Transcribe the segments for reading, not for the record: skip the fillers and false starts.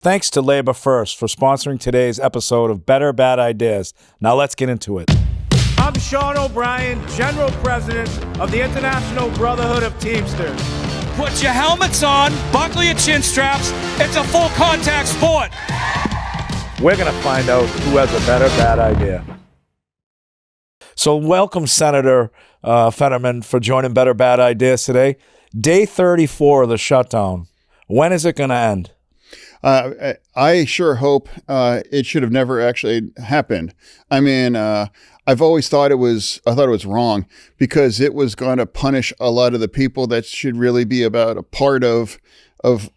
Thanks to LaborFirst for sponsoring today's episode of Better Bad Ideas. Now let's get into it. I'm Sean O'Brien, General President of the International Brotherhood of Teamsters. Put your helmets on, buckle your chin straps. It's a full contact sport. We're going to find out who has a better bad idea. So welcome, Senator Fetterman, for joining Better Bad Ideas today. Day 34 of the shutdown. When is it going to end? I sure hope it should have never actually happened. I mean, I've always thought it was wrong because it was going to punish a lot of the people that should really be about a part of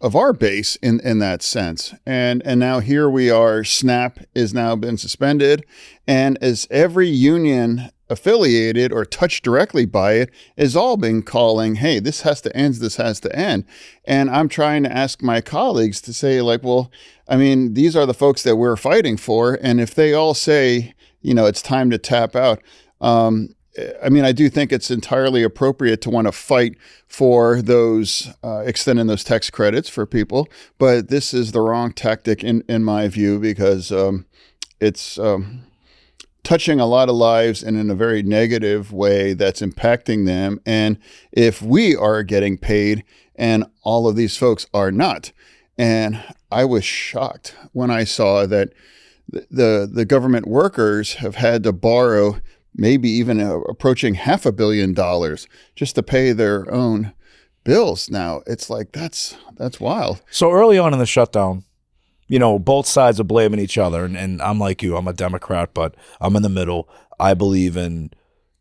our base in that sense. And now here we are. SNAP is now been suspended, and as every union affiliated or touched directly by it is all been calling, hey, this has to end, this has to end. And I'm trying to ask my colleagues to say, like, well, I mean, these are the folks that we're fighting for. And if they all say, you know, it's time to tap out, I mean, I do think it's entirely appropriate to want to fight for those, extending those tax credits for people. But this is the wrong tactic in my view, because it's touching a lot of lives and in a very negative way that's impacting them. And if we are getting paid and all of these folks are not, and I was shocked when I saw that the government workers have had to borrow maybe even approaching $500 million just to pay their own bills. Now it's like, that's wild. So early on in the shutdown, you know, both sides are blaming each other. And I'm like you, I'm a Democrat, but I'm in the middle. I believe in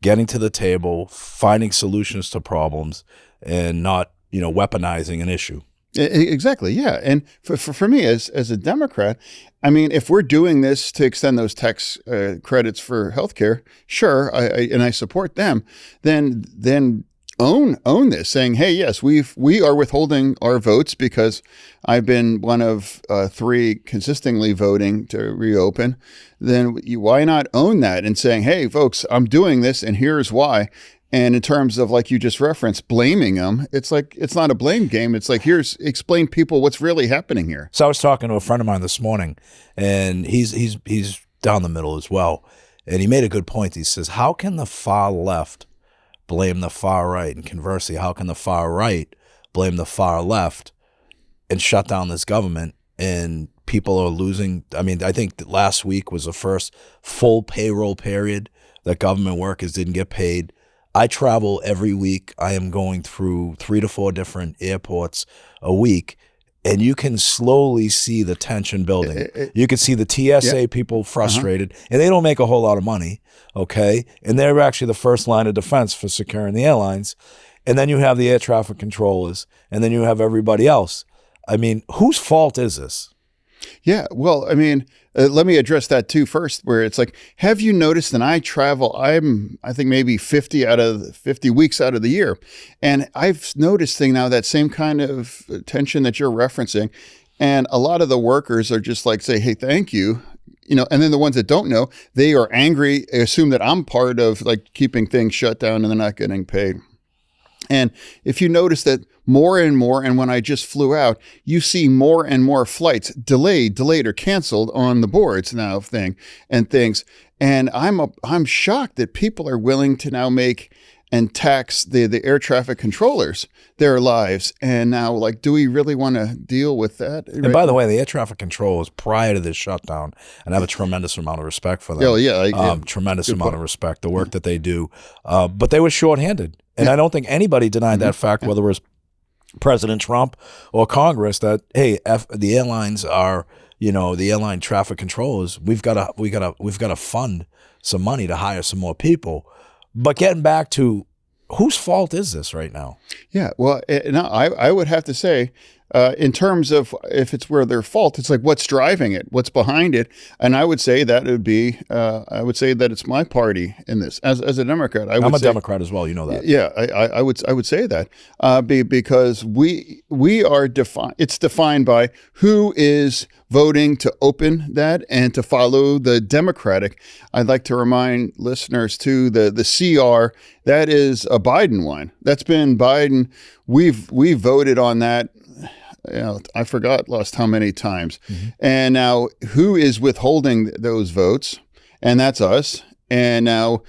getting to the table, finding solutions to problems, and not, you know, weaponizing an issue. Exactly. Yeah. And for me as a Democrat, I mean, if we're doing this to extend those tax credits for healthcare, sure. I support them, then own this, saying, hey, yes, we are withholding our votes because I've been one of three consistently voting to reopen. Then why not own that and saying, hey, folks, I'm doing this and here's why. And in terms of, like you just referenced, blaming them, it's like, it's not a blame game. It's like, explain people what's really happening here. So I was talking to a friend of mine this morning, and he's down the middle as well. And he made a good point. He says, how can the far left blame the far right? And conversely, how can the far right blame the far left and shut down this government? And people are losing. I mean, I think that last week was the first full payroll period that government workers didn't get paid. I travel every week. I am going through 3 to 4 different airports a week, and you can slowly see the tension building. You can see the TSA people frustrated, and they don't make a whole lot of money, okay? And they're actually the first line of defense for securing the airlines. And then you have the air traffic controllers, and then you have everybody else. I mean, whose fault is this? Yeah, well, I mean, let me address that too first, where it's like, have you noticed, and I travel, I think maybe 50 weeks out of the year. And I've noticed now that same kind of tension that you're referencing. And a lot of the workers are just like, say, hey, thank you. You know, and then the ones that don't know, they are angry, assume that I'm part of like keeping things shut down and they're not getting paid. And if you notice that more and more, and when I just flew out, you see more and more flights delayed or canceled on the boards now and things. And I'm shocked that people are willing to now make and tax the air traffic controllers their lives. And now, like, do we really want to deal with that? And by the way, the air traffic controllers prior to this shutdown, and I have a tremendous amount of respect for them. Oh, yeah. Tremendous amount of respect, the work that they do. But they were shorthanded. And I don't think anybody denied that fact, whether it was President Trump or Congress, that, hey, the airlines are, you know, the airline traffic controllers, we've got to fund some money to hire some more people. But getting back to, whose fault is this right now? Yeah, well, no, I would have to say, in terms of if it's where their fault, it's like, what's driving it? What's behind it? And I would say that it would be, I would say that it's my party in this. As a Democrat, I'm a Democrat as well. You know that. Yeah, I would say that because we are defined. It's defined by who is voting to open that and to follow the Democratic. I'd like to remind listeners too, the CR, that is a Biden one. That's been Biden. We've voted on that I forgot lost how many times. And now who is withholding those votes? And that's us. And now,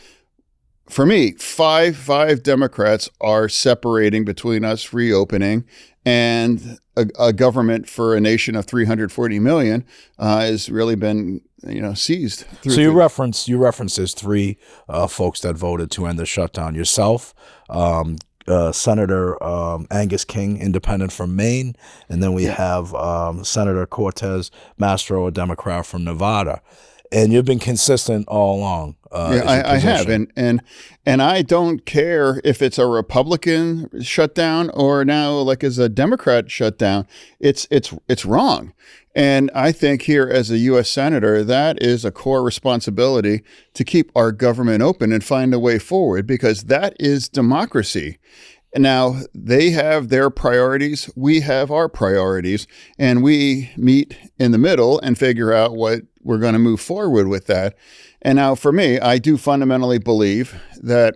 for me, five Democrats are separating between us reopening and a government for a nation of 340 million has really been, seized. So you reference there's three folks that voted to end the shutdown. Yourself, Senator Angus King, independent from Maine, and then we have Senator Cortez Mastro, a Democrat from Nevada. And you've been consistent all along. I have, and I don't care if it's a Republican shutdown or now like as a Democrat shutdown. It's wrong, and I think here as a U.S. Senator, that is a core responsibility to keep our government open and find a way forward because that is democracy. Now, they have their priorities, we have our priorities, and we meet in the middle and figure out what we're going to move forward with that. And now, for me, I do fundamentally believe that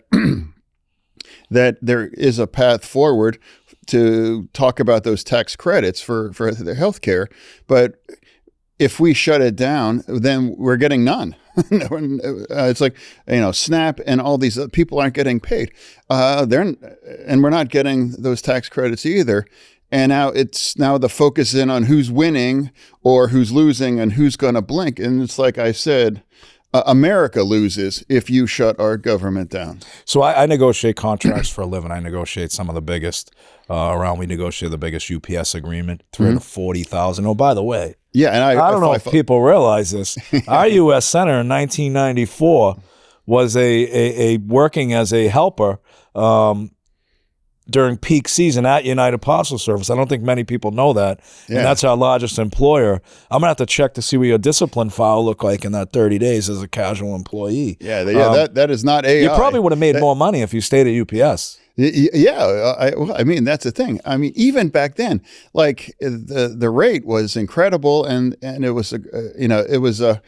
that there is a path forward to talk about those tax credits for the health care. But if we shut it down, then we're getting none. It's like, SNAP and all these people aren't getting paid. And we're not getting those tax credits either. And now the focus in on who's winning or who's losing and who's going to blink. And it's like I said, America loses if you shut our government down. So I negotiate contracts for a living. I negotiate some of the biggest around. We negotiated the biggest UPS agreement, $340,000. Oh, by the way, yeah, and I don't know if people realize this. Our U.S. Senator in 1994 was a working as a helper during peak season at United Parcel Service. I don't think many people know that. Yeah. And that's our largest employer. I'm going to have to check to see what your discipline file looked like in that 30 days as a casual employee. Yeah, that is not AI. You probably would have made more money if you stayed at UPS. Yeah, I mean, that's the thing. I mean, even back then, like the rate was incredible, and it was the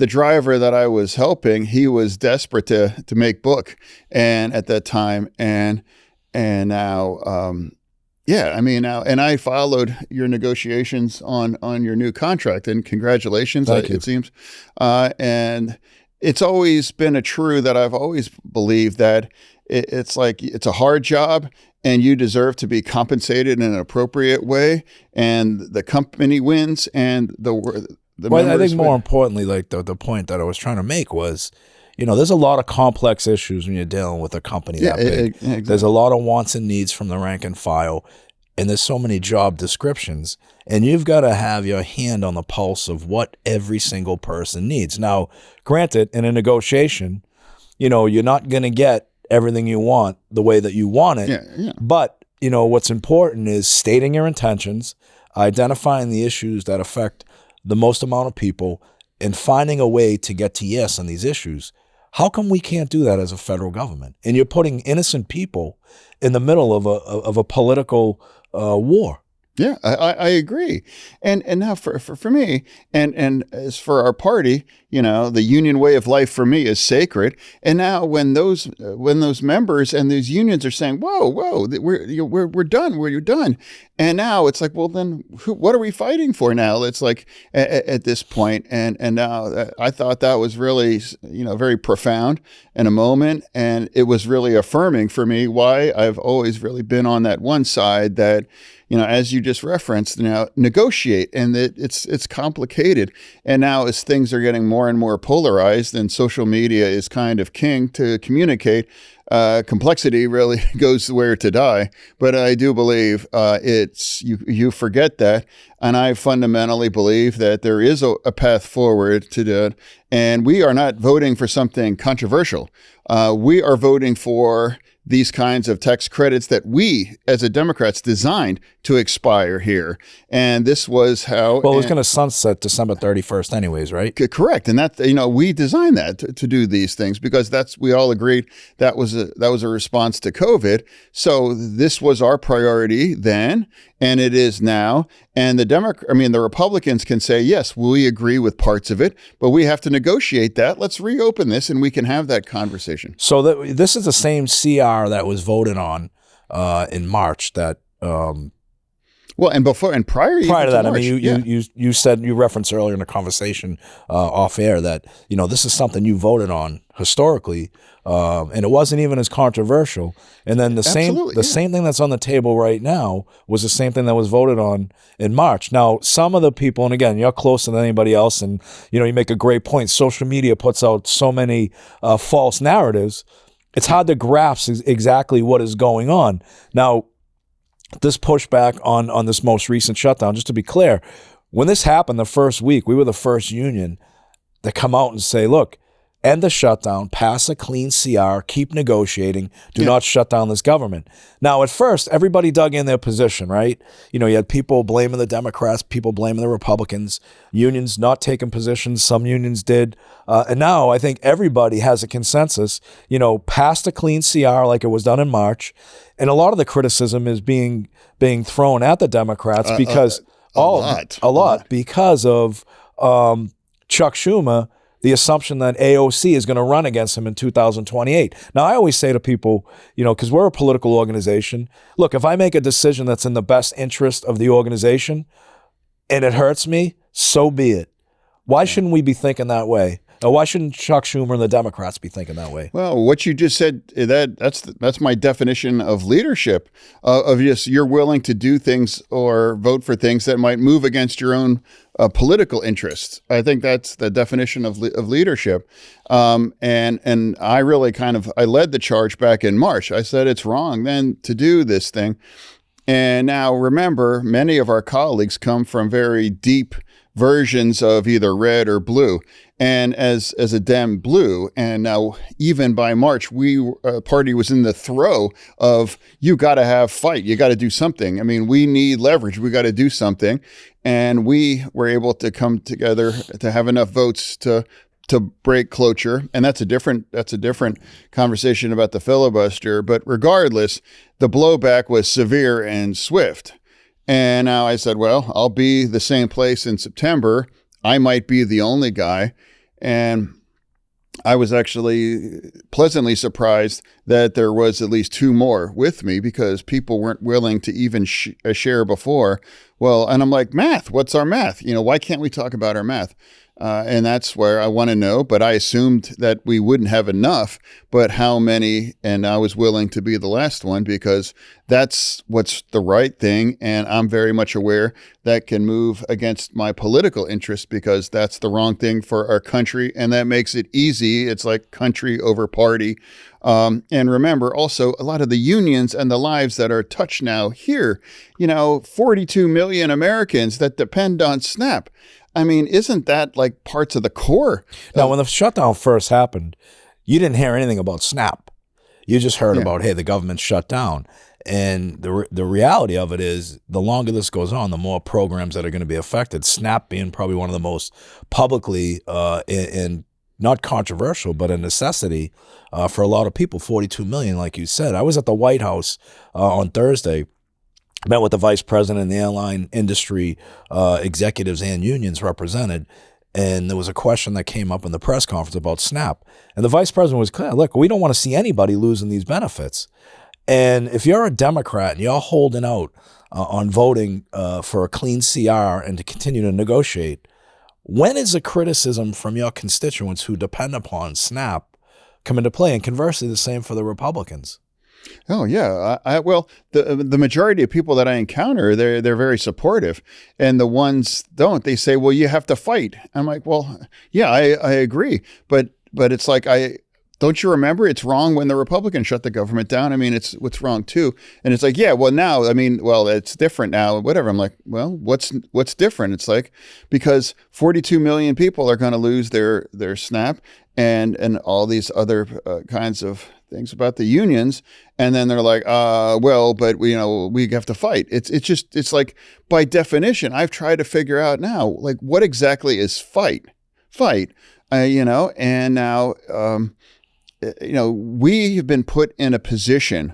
driver that I was helping. He was desperate to make book, and at that time, and now, and I followed your negotiations on your new contract, and congratulations. Thank you. It seems, and it's always been true that I've always believed that. It's like it's a hard job and you deserve to be compensated in an appropriate way, and the company wins and the well, I think more importantly, like the point that I was trying to make was, there's a lot of complex issues when you're dealing with a company that big. Exactly. There's a lot of wants and needs from the rank and file, and there's so many job descriptions, and you've got to have your hand on the pulse of what every single person needs. Now, granted, in a negotiation, you're not going to get everything you want the way that you want it. Yeah. But, what's important is stating your intentions, identifying the issues that affect the most amount of people, and finding a way to get to yes on these issues. How come we can't do that as a federal government? And you're putting innocent people in the middle of a political war. Yeah, I agree. And now for me, and as for our party, the union way of life for me is sacred. And now when those members and these unions are saying, whoa, we're done, you're done. And now it's like, well, then what are we fighting for now? It's like at this point, and now I thought that was really, very profound in a moment. And it was really affirming for me why I've always really been on that one side that, as you just referenced, negotiate, and it's complicated. And now as things are getting more and more polarized, and social media is kind of king to communicate, complexity really goes where to die. But I do believe you forget that, and I fundamentally believe that there is a path forward to that. And we are not voting for something controversial. We are voting for these kinds of tax credits that we, as a Democrats, designed to expire here. And this was how... Well, it was going to sunset December 31st anyways, right? Correct. And that, we designed that to do these things because we all agreed that was a response to COVID. So this was our priority then, and it is now. And the Republicans can say, yes, we agree with parts of it, but we have to negotiate that. Let's reopen this and we can have that conversation. So this is the same CR that was voted on in March that Well, and before and prior to that, March, I mean, you said, you referenced earlier in the conversation off air that, you know, this is something you voted on historically, and it wasn't even as controversial. And then the same thing that's on the table right now was the same thing that was voted on in March. Now, some of the people, and again, you're closer than anybody else, and you know, you make a great point. Social media puts out so many false narratives. It's hard to grasp exactly what is going on. Now, this pushback on this most recent shutdown, just to be clear, when this happened the first week, we were the first union to come out and say, look, end the shutdown, pass a clean CR, keep negotiating, do not shut down this government. Now, at first, everybody dug in their position, right? You know, you had people blaming the Democrats, people blaming the Republicans, unions not taking positions, some unions did. And now I think everybody has a consensus, you know, pass a clean CR like it was done in March. And a lot of the criticism is being thrown at the Democrats because a lot because of Chuck Schumer, the assumption that AOC is going to run against him in 2028. Now, I always say to people, you know, because we're a political organization, look, if I make a decision that's in the best interest of the organization and it hurts me, so be it. Why shouldn't we be thinking that way? Or why shouldn't Chuck Schumer and the Democrats be thinking that way? Well, what you just said, that's my definition of leadership, of just you're willing to do things or vote for things that might move against your own political interests. I think that's the definition of leadership. And I really I led the charge back in March. I said it's wrong then to do this thing. And now remember, many of our colleagues come from very deep versions of either red or blue. And as a Dem blue, and now even by March, party was in the throw of, you got to have fight. You got to do something. I mean, we need leverage. We got to do something. And we were able to come together to have enough votes to break cloture. And that's a different conversation about the filibuster. But regardless, the blowback was severe and swift. And now I said, well, I'll be the same place in September. I might be the only guy. And I was actually pleasantly surprised that there was at least two more with me, because people weren't willing to even share before. Well, and I'm like, math, what's our math? You know, why can't we talk about our math? And that's where I want to know, but I assumed that we wouldn't have enough, but how many? And I was willing to be the last one, because that's what's the right thing. And I'm very much aware that can move against my political interests, because that's the wrong thing for our country. And that makes it easy. It's like country over party. And remember also a lot of the unions and the lives that are touched now here, you know, 42 million Americans that depend on SNAP. I mean, isn't that like parts of the core? Now, when the shutdown first happened, you didn't hear anything about SNAP. You just heard about, hey, the government shut down. And the reality of it is, the longer this goes on, the more programs that are going to be affected. SNAP being probably one of the most publicly and not controversial, but a necessity for a lot of people. 42 million, like you said. I was at the White House on Thursday. Met with the vice president and the airline industry executives and unions represented. And there was a question that came up in the press conference about SNAP. And the vice president was clear, look, we don't want to see anybody losing these benefits. And if you're a Democrat and you're holding out on voting for a clean CR and to continue to negotiate, when is the criticism from your constituents who depend upon SNAP come into play? And conversely, the same for the Republicans. Oh yeah, well, the majority of people that I encounter, they're very supportive, and the ones don't. They say, "Well, you have to fight." I'm like, "Well, yeah, I agree, but it's like don't you remember? It's wrong when the Republicans shut the government down. I mean, it's what's wrong too." And it's like, yeah, well now, I mean, well, it's different now. Whatever. I'm like, well, what's different? It's like, because 42 million people are going to lose their SNAP and all these other kinds of things about the unions, and then they're like, well, but we have to fight. It's like, by definition, I've tried to figure out now, like, what exactly is fight, and now, we have been put in a position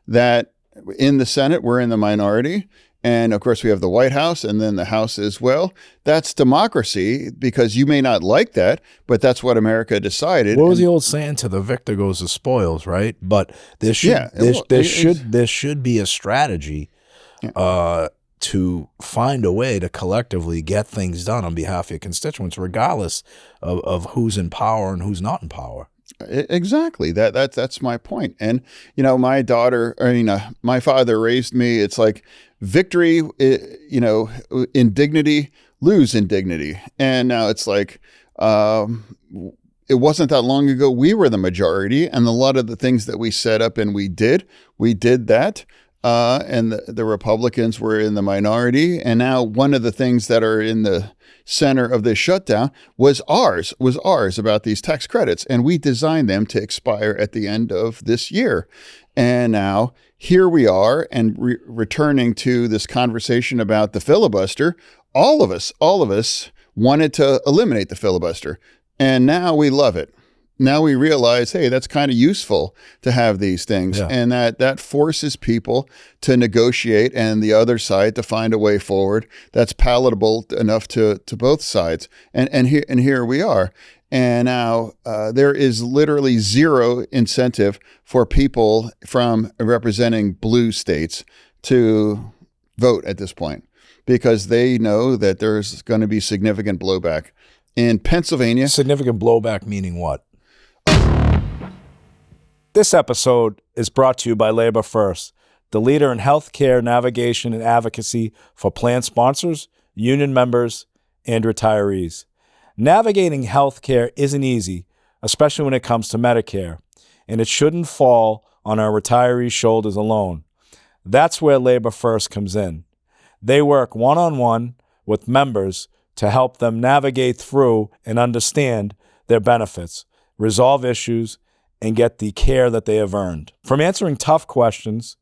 that in the Senate, we're in the minority. And of course, we have the White House and then the House as well. That's democracy, because you may not like that, but that's what America decided. What was the old saying? To the victor goes the spoils, right? But there should be a strategy to find a way to collectively get things done on behalf of your constituents, regardless of who's in power and who's not in power. Exactly. That's my point. And, my my father raised me. It's like victory, in dignity, lose in dignity. And now it's like, it wasn't that long ago we were the majority, and a lot of the things that we set up and we did that. And the Republicans were in the minority. And now one of the things that are in the center of this shutdown was ours about these tax credits. And we designed them to expire at the end of this year. And now here we are, and returning to this conversation about the filibuster. All of us wanted to eliminate the filibuster. And now we love it. Now we realize, hey, that's kind of useful to have these things. Yeah. And that forces people to negotiate, and the other side to find a way forward that's palatable enough to both sides. And here we are. And now there is literally zero incentive for people from representing blue states to vote at this point, because they know that there's going to be significant blowback. In Pennsylvania. Significant blowback meaning what? This episode is brought to you by LaborFirst, the leader in healthcare navigation and advocacy for plan sponsors, union members, and retirees. Navigating healthcare isn't easy, especially when it comes to Medicare, and it shouldn't fall on our retirees' shoulders alone. That's where LaborFirst comes in. They work one-on-one with members to help them navigate through and understand their benefits, resolve issues, and get the care that they have earned. From answering tough questions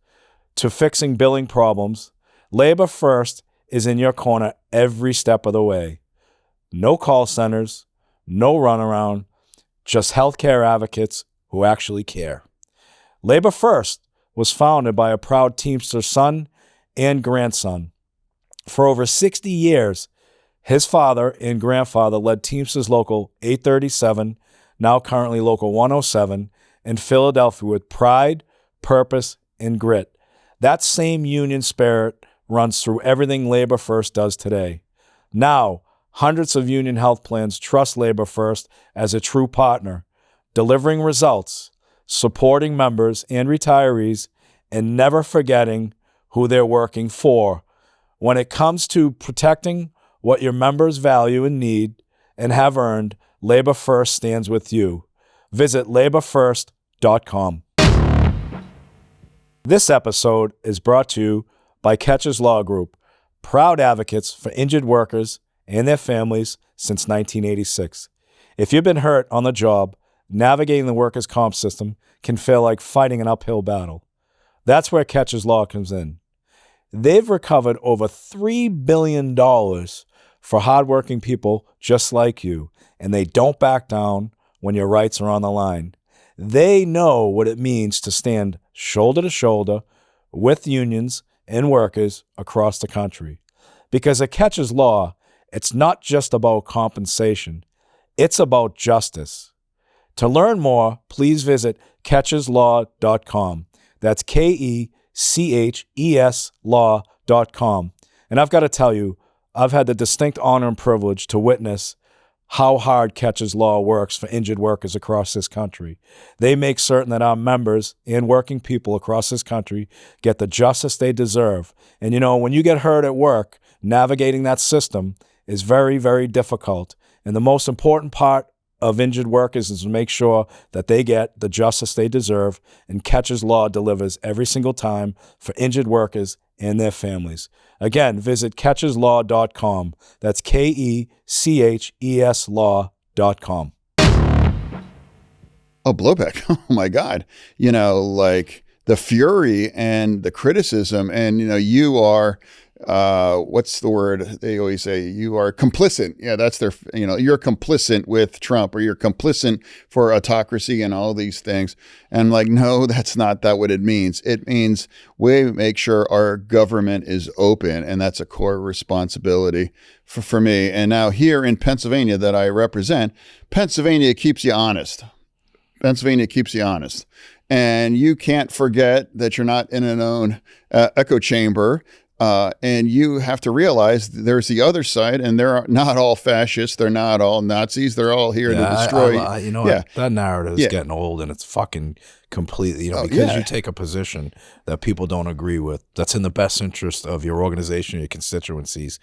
to fixing billing problems, LaborFirst is in your corner every step of the way. No call centers, no runaround, just healthcare advocates who actually care. LaborFirst was founded by a proud Teamster son and grandson. For over 60 years, his father and grandfather led Teamsters Local 837, now currently Local 107, in Philadelphia with pride, purpose, and grit. That same union spirit runs through everything LaborFirst does today. Now, hundreds of union health plans trust LaborFirst as a true partner, delivering results, supporting members and retirees, and never forgetting who they're working for. When it comes to protecting what your members value and need and have earned, LaborFirst stands with you. Visit LaborFirst.com. This episode is brought to you by Catcher's Law Group, proud advocates for injured workers and their families since 1986. If you've been hurt on the job, navigating the workers' comp system can feel like fighting an uphill battle. That's where Catcher's Law comes in. They've recovered over $3 billion for hardworking people just like you, and they don't back down when your rights are on the line. They know what it means to stand shoulder to shoulder with unions and workers across the country. Because at Catcher's Law, it's not just about compensation, it's about justice. To learn more, please visit catcherslaw.com. That's KECHES law.com. And I've got to tell you, I've had the distinct honor and privilege to witness how hard Catcher's Law works for injured workers across this country. They make certain that our members and working people across this country get the justice they deserve. And when you get hurt at work, navigating that system is very, very difficult. And the most important part of injured workers is to make sure that they get the justice they deserve, and Catcher's Law delivers every single time for injured workers and their families. Again, visit catcherslaw.com. That's KECHES law.com. Oh, Blowback. Oh, my God. Like the fury and the criticism, and, you are, what's the word they always say? You are complicit. Yeah, that's their, you're complicit with Trump, or you're complicit for autocracy and all these things. And I'm like, no, that's not what it means. It means we make sure our government is open, and that's a core responsibility for me. And now here in Pennsylvania that I represent, Pennsylvania keeps you honest. Pennsylvania keeps you honest. And you can't forget that you're not in an own echo chamber And you have to realize there's the other side, and they're not all fascists. They're not all Nazis. They're all here to destroy. You know, Yeah. that narrative is Yeah. getting old, and it's fucking completely, Oh, because yeah. you take a position that people don't agree with, that's in the best interest of your organization, your constituencies.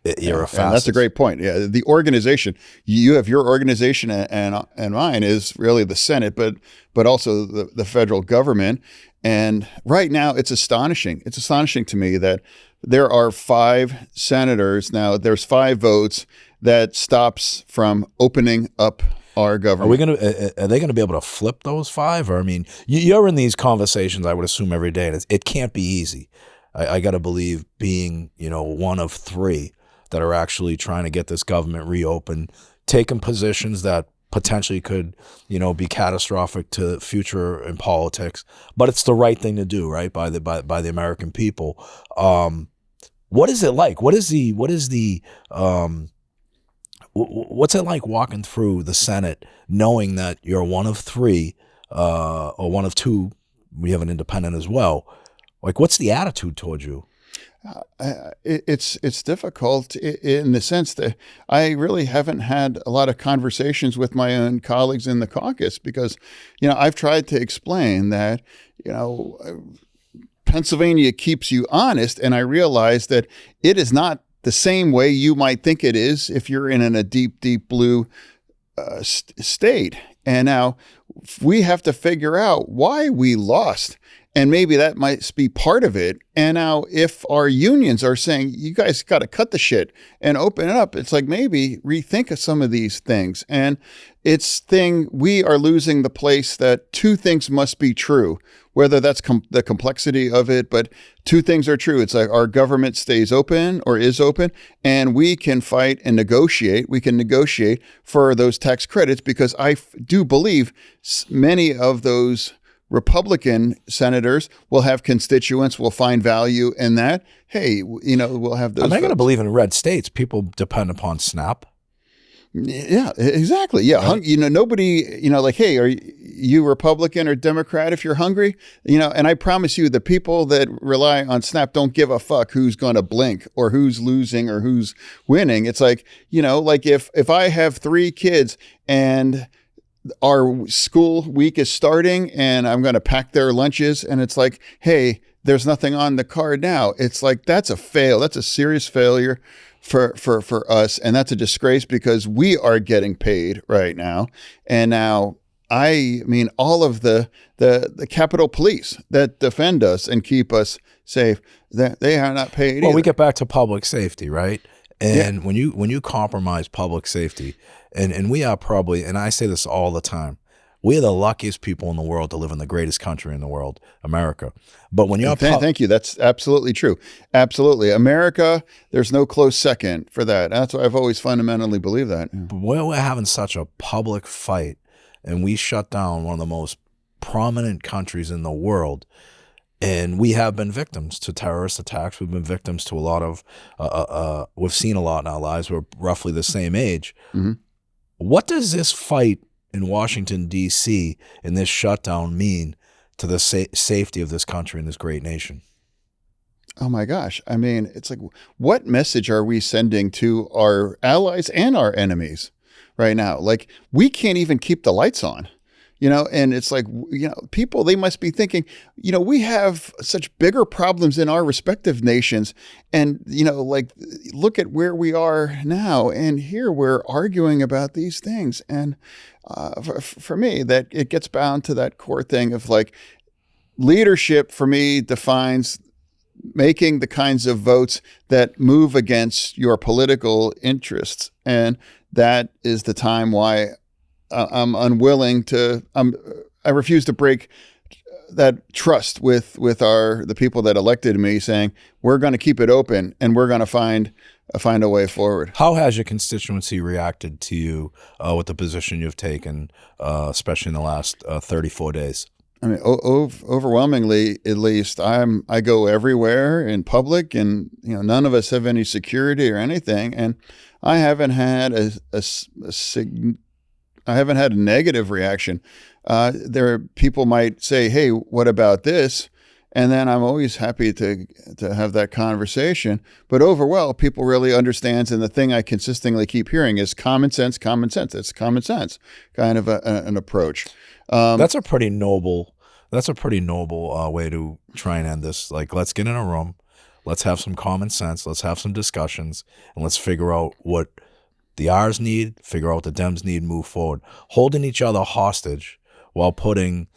You're a fascist. And that's a great point. Yeah, the organization, you have your organization, and mine is really the Senate, but also the federal government. And right now, it's astonishing. It's astonishing to me that there are 5 senators now. There's 5 votes that stops from opening up our government. Are they gonna be able to flip those 5? Or I mean, you're in these conversations, I would assume, every day, and it can't be easy. I got to believe, being, one of 3 that are actually trying to get this government reopened, taking positions that potentially could, be catastrophic to the future in politics, but it's the right thing to do, right, by the American people. What is it like? What's it like walking through the Senate, knowing that you're one of 3, or one of 2? We have an independent as well. Like, what's the attitude towards you? It's difficult in the sense that I really haven't had a lot of conversations with my own colleagues in the caucus, because, I've tried to explain that, Pennsylvania keeps you honest. And I realize that it is not the same way you might think it is if you're in a deep, deep blue state. And now we have to figure out why we lost. And maybe that might be part of it. And now if our unions are saying, you guys got to cut the shit and open it up, it's like, maybe rethink of some of these things. And we are losing the place that 2 things must be true, whether that's the complexity of it, but 2 things are true. It's like our government stays open or is open, and we can fight and negotiate. We can negotiate for those tax credits, because I do believe many of those Republican senators will have constituents, will find value in that. Hey, we'll have those. I'm not going to believe in red states. People depend upon SNAP. Yeah, exactly. Yeah. Right. Nobody, like, hey, are you Republican or Democrat if you're hungry? And I promise you, the people that rely on SNAP don't give a fuck who's going to blink or who's losing or who's winning. It's like, like if I have 3 kids and our school week is starting and I'm going to pack their lunches, and it's like, hey, there's nothing on the card now. It's like, that's a fail. That's a serious failure for us. And that's a disgrace, because we are getting paid right now. And now, I mean, all of the Capitol Police that defend us and keep us safe, that they are not paid Well, either. we get back to public safety, right? And when you compromise public safety, and we are probably, and I say this all the time, we are the luckiest people in the world to live in the greatest country in the world, America. But when you're thank you. That's absolutely true. Absolutely. America, there's no close second for that. That's why I've always fundamentally believed that. Yeah. We're having such a public fight, and we shut down one of the most prominent countries in the world. And we have been victims to terrorist attacks. We've been victims to a lot of, we've seen a lot in our lives. We're roughly the same age. Mm-hmm. What does this fight in Washington, D.C., and this shutdown mean to the safety of this country and this great nation? Oh my gosh. I mean, it's like, what message are we sending to our allies and our enemies right now? Like, we can't even keep the lights on. And it's like, people, they must be thinking, we have such bigger problems in our respective nations. And, like, look at where we are now. And here we're arguing about these things. And for me, that it gets bound to that core thing of, like, leadership for me defines making the kinds of votes that move against your political interests. And that is the time why I'm unwilling to. I refuse to break that trust with the people that elected me, saying we're going to keep it open and we're going to find a way forward. How has your constituency reacted to you with the position you've taken, especially in the last 34 days? I mean, overwhelmingly, at least, I go everywhere in public, and none of us have any security or anything, and I haven't had I haven't had a negative reaction. People might say, "Hey, what about this?" And then I'm always happy to have that conversation. But overall, people really understands, and the thing I consistently keep hearing is common sense, common sense. It's common sense kind of an approach. That's a pretty noble way to try and end this. Like, let's get in a room, let's have some common sense, let's have some discussions, and let's figure out what the R's need, figure out what the Dems need, move forward. Holding each other hostage while putting,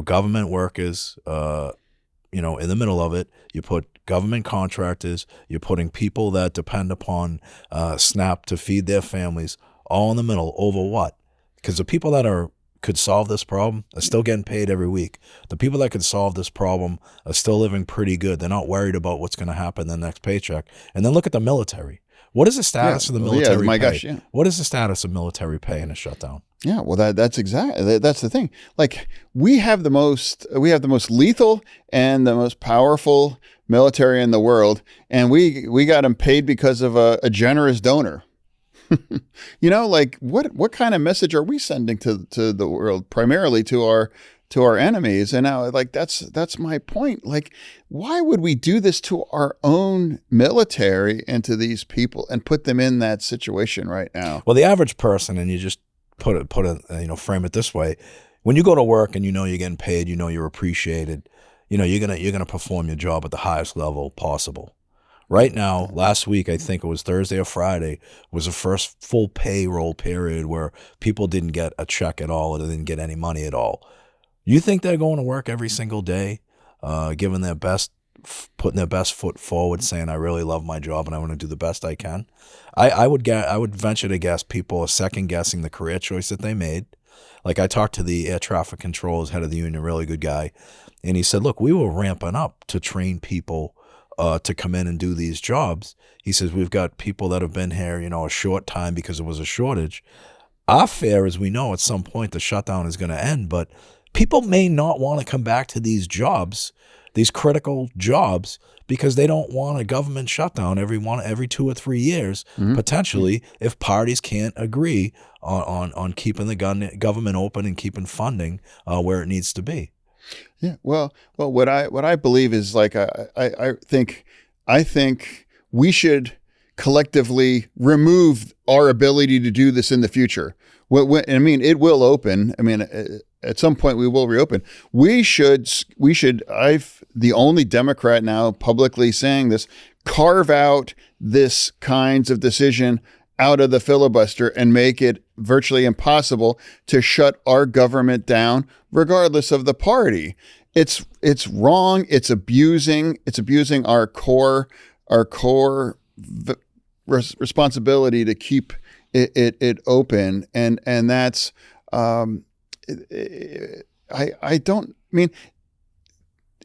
government workers, in the middle of it. You put government contractors, you're putting people that depend upon SNAP to feed their families all in the middle over what? Because the people that could solve this problem are still getting paid every week. The people that could solve this problem are still living pretty good. They're not worried about what's going to happen in the next paycheck. And then look at the military. What is the status of the military pay? Gosh, yeah. What is the status of military pay in a shutdown? Yeah, well, that's the thing. Like, we have the most lethal and the most powerful military in the world, and we got them paid because of a generous donor. Like, what kind of message are we sending to the world, primarily to our enemies? And now, like, that's my point. Like, why would we do this to our own military and to these people and put them in that situation right now? Well, the average person, and you just frame it this way: when you go to work and you're getting paid, you're appreciated, you're gonna perform your job at the highest level possible. Right now, last week, I think it was Thursday or Friday, was the first full payroll period where people didn't get a check at all, or they didn't get any money at all. You think they're going to work every single day, giving their best, putting their best foot forward, saying, I really love my job and I want to do the best I can? I would venture to guess people are second guessing the career choice that they made. Like, I talked to the air traffic controllers head of the union, really good guy, and he said, look, we were ramping up to train people to come in and do these jobs. He says, we've got people that have been here, a short time because it was a shortage. Our fear is, we know at some point the shutdown is going to end, but people may not want to come back to these jobs, these critical jobs, because they don't want a government shutdown every 2 or 3 years, potentially, if parties can't agree on keeping the government open and keeping funding where it needs to be. Yeah, well, what I believe is, like, I think we should collectively remove our ability to do this in the future. It will open. At some point we will reopen. We should. I've the only Democrat now publicly saying this. Carve out this kinds of decision out of the filibuster and make it virtually impossible to shut our government down, regardless of the party. It's wrong. It's abusing our core responsibility to keep it open, and that's I don't mean.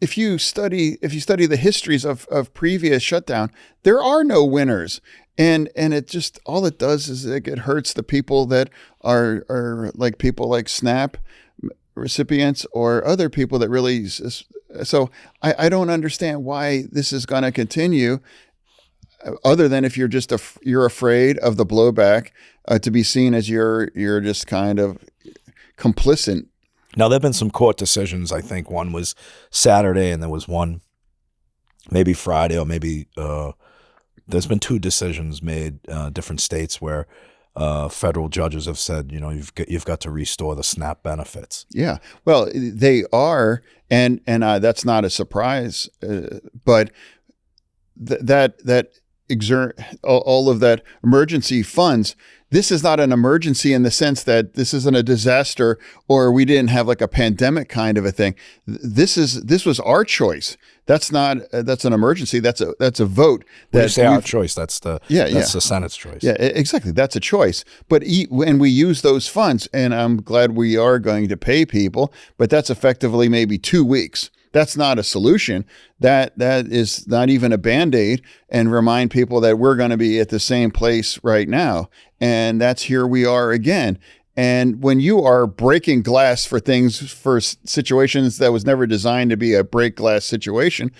If you study the histories of previous shutdown, there are no winners. And it just, all it does is it hurts the people that are like people like SNAP recipients or other people that really. So I don't understand why this is going to continue, other than if you're afraid of the blowback, to be seen as you're just kind of complicit. Now, there have been some court decisions. I think one was Saturday and there was one maybe Friday, or maybe there's been 2 decisions made, different states, where federal judges have said, you've got to restore the SNAP benefits. Yeah, well, they are, and that's not a surprise, but that exert all of that emergency funds. This is not an emergency in the sense that this isn't a disaster or we didn't have like a pandemic kind of a thing. This was our choice. That's an emergency. That's a vote. When you say our choice, that's the Senate's choice. Yeah, exactly. That's a choice. But when we use those funds, and I'm glad we are going to pay people, but that's effectively maybe 2 weeks. That's not a solution. That is not even a Band-Aid, and remind people that we're going to be at the same place right now. And that's here we are again. And when you are breaking glass for situations that was never designed to be a break glass situation,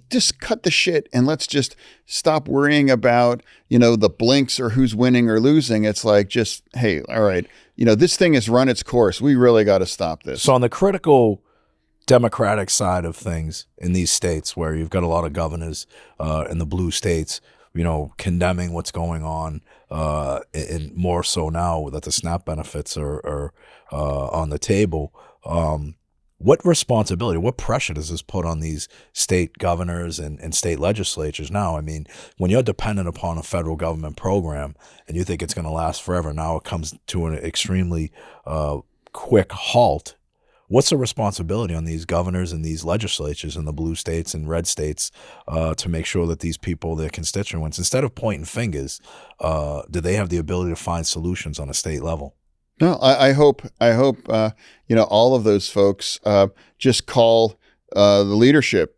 just cut the shit and let's just stop worrying about, the blinks or who's winning or losing. It's like, just, hey, all right, this thing has run its course. We really got to stop this. So on the critical Democratic side of things in these states where you've got a lot of governors in the blue states, condemning what's going on, and more so now that the SNAP benefits are on the table. What responsibility, what pressure does this put on these state governors and state legislatures now? I mean, when you're dependent upon a federal government program and you think it's going to last forever, now it comes to an extremely quick halt. What's the responsibility on these governors and these legislatures in the blue states and red states to make sure that these people, their constituents, instead of pointing fingers, do they have the ability to find solutions on a state level? No, I hope all of those folks just call the leadership,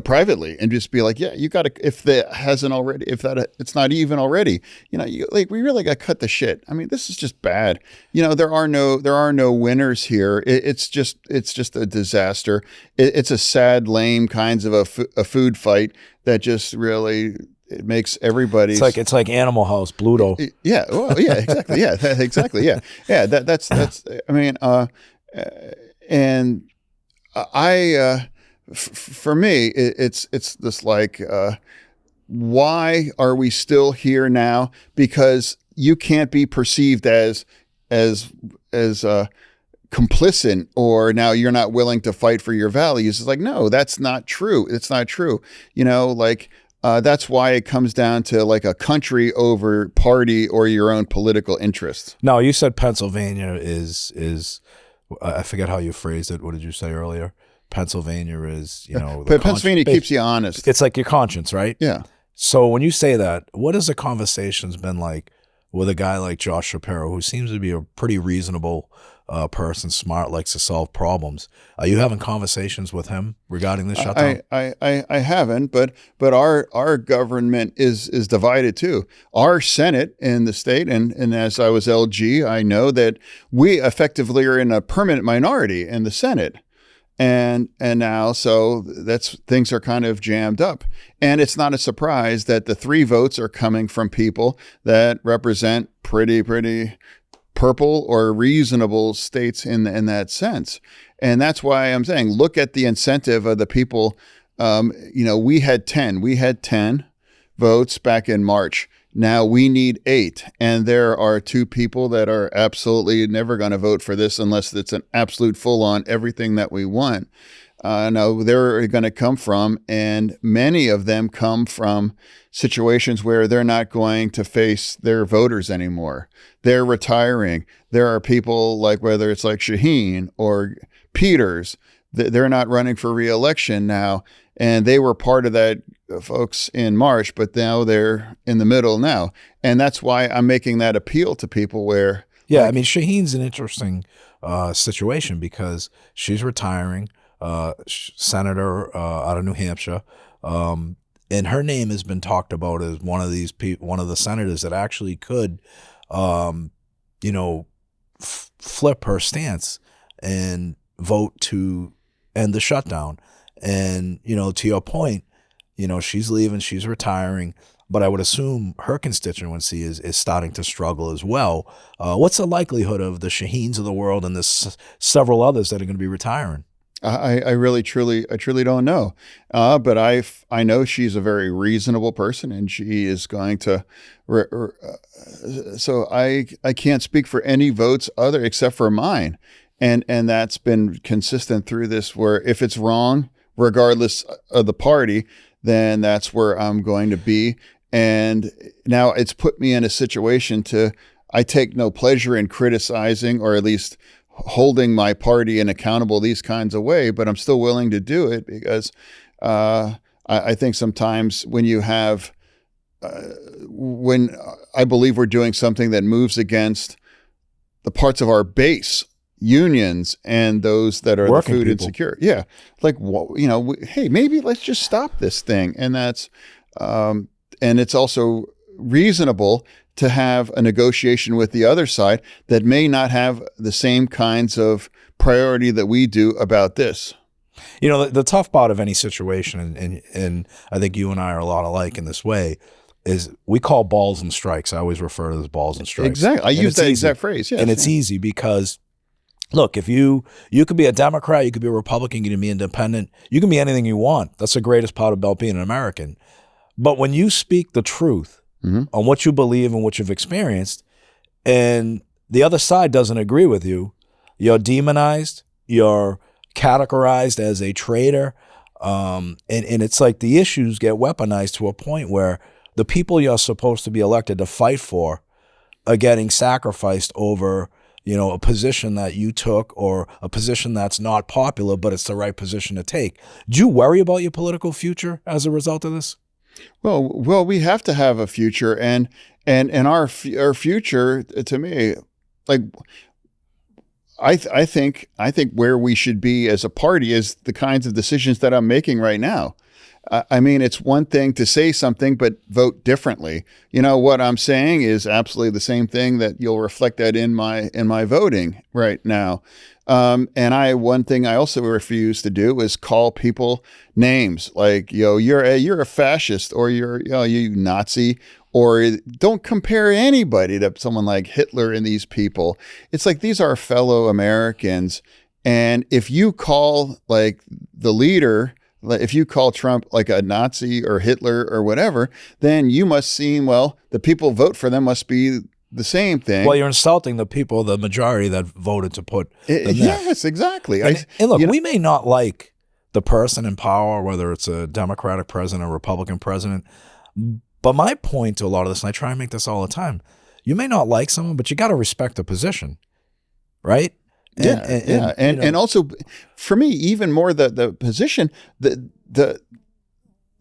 privately, and just be like, yeah, you got to, if that hasn't already, if that it's not even already, we really got to cut the shit. I mean, this is just bad. There are no winners here. It's just a disaster. It's a sad, lame kinds of a food fight that just really. It makes everybody. It's like Animal House, Bluto. Yeah. Well, yeah. Exactly. Yeah. Exactly. Yeah. Yeah. That's. I mean. And I. For me, it's this like. Why are we still here now? Because you can't be perceived as complicit, or now you're not willing to fight for your values. It's like, no, that's not true. It's not true. That's why it comes down to like a country over party or your own political interests. No, you said Pennsylvania is I forget how you phrased it. What did you say earlier? Pennsylvania is, but Pennsylvania keeps you honest. It's like your conscience, right? Yeah. So when you say that, what has the conversations been like with a guy like Josh Shapiro, who seems to be a pretty reasonable person, smart, likes to solve problems? Are you having conversations with him regarding the shutdown? I haven't, but our government is divided too. Our Senate in the state, and as I was LG, I know that we effectively are in a permanent minority in the Senate. And now, so things are kind of jammed up, and it's not a surprise that the 3 votes are coming from people that represent pretty purple or reasonable states in that sense. And that's why I'm saying, look at the incentive of the people. We had 10 votes back in March. Now we need 8. And there are 2 people that are absolutely never going to vote for this unless it's an absolute full on everything that we want. Now they're going to come from, and many of them come from situations where they're not going to face their voters anymore. They're retiring. There are people like, whether it's like Shaheen or Peters, they're not running for re-election now. And they were part of that, folks, in March, but now they're in the middle now. And that's why I'm making that appeal to people where. Yeah, I mean, Shaheen's an interesting situation because she's retiring, senator out of New Hampshire. And her name has been talked about as one of the senators that actually could, flip her stance and vote to end the shutdown. And, to your point, she's leaving, she's retiring, but I would assume her constituency is starting to struggle as well. What's the likelihood of the Shaheens of the world and several others that are going to be retiring? I really, truly don't know. But I know she's a very reasonable person, and she is going to. So I can't speak for any votes other except for mine, and that's been consistent through this. Where if it's wrong, regardless of the party, then that's where I'm going to be. And now it's put me in a situation I take no pleasure in criticizing, or at least holding my party and accountable these kinds of way, but I'm still willing to do it because I think sometimes when you have, when I believe we're doing something that moves against the parts of our base, unions and those that are Working the food people. insecure. Yeah. Like, hey, maybe let's just stop this thing. And that's, and it's also reasonable to have a negotiation with the other side that may not have the same kinds of priority that we do about this. The tough part of any situation, and I think you and I are a lot alike in this way, is we call balls and strikes. I always refer to as balls and strikes. Exactly. I use that exact phrase. Yes. And it's easy because look, if you could be a Democrat, you could be a Republican, you can be independent, you can be anything you want. That's the greatest part about being an American. But when you speak the truth on what you believe and what you've experienced, and the other side doesn't agree with you, you're demonized, you're categorized as a traitor, and it's like the issues get weaponized to a point where the people you're supposed to be elected to fight for are getting sacrificed over, you know, a position that you took or a position that's not popular, but it's the right position to take. Do you worry about your political future as a result of this? Well, we have to have a future, and our future, to me, like I think where we should be as a party is the kinds of decisions that I'm making right now. I mean, it's one thing to say something, but vote differently. You know, what I'm saying is absolutely the same thing that you'll reflect that in my voting right now. And one thing I also refuse to do is call people names like, you're a fascist, or you Nazi, or don't compare anybody to someone like Hitler and these people. It's like, these are fellow Americans. And if you call like the leader, if you call Trump like a Nazi or Hitler or whatever, then you must seem, well, the people vote for them must be the same thing. Well, you're insulting the people, the majority that voted to put them there. Yes, exactly. And look, we may not like the person in power, whether it's a Democratic president or Republican president, but my point to a lot of this, and I try and make this all the time, you may not like someone, but you got to respect the position, right? And also, for me, even more the position, the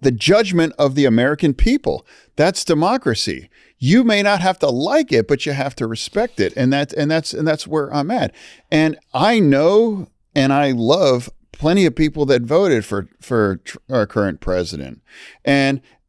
judgment of the American people. That's democracy. You may not have to like it, but you have to respect it, and that's where I'm at. And I know, and I love plenty of people that voted for our current president,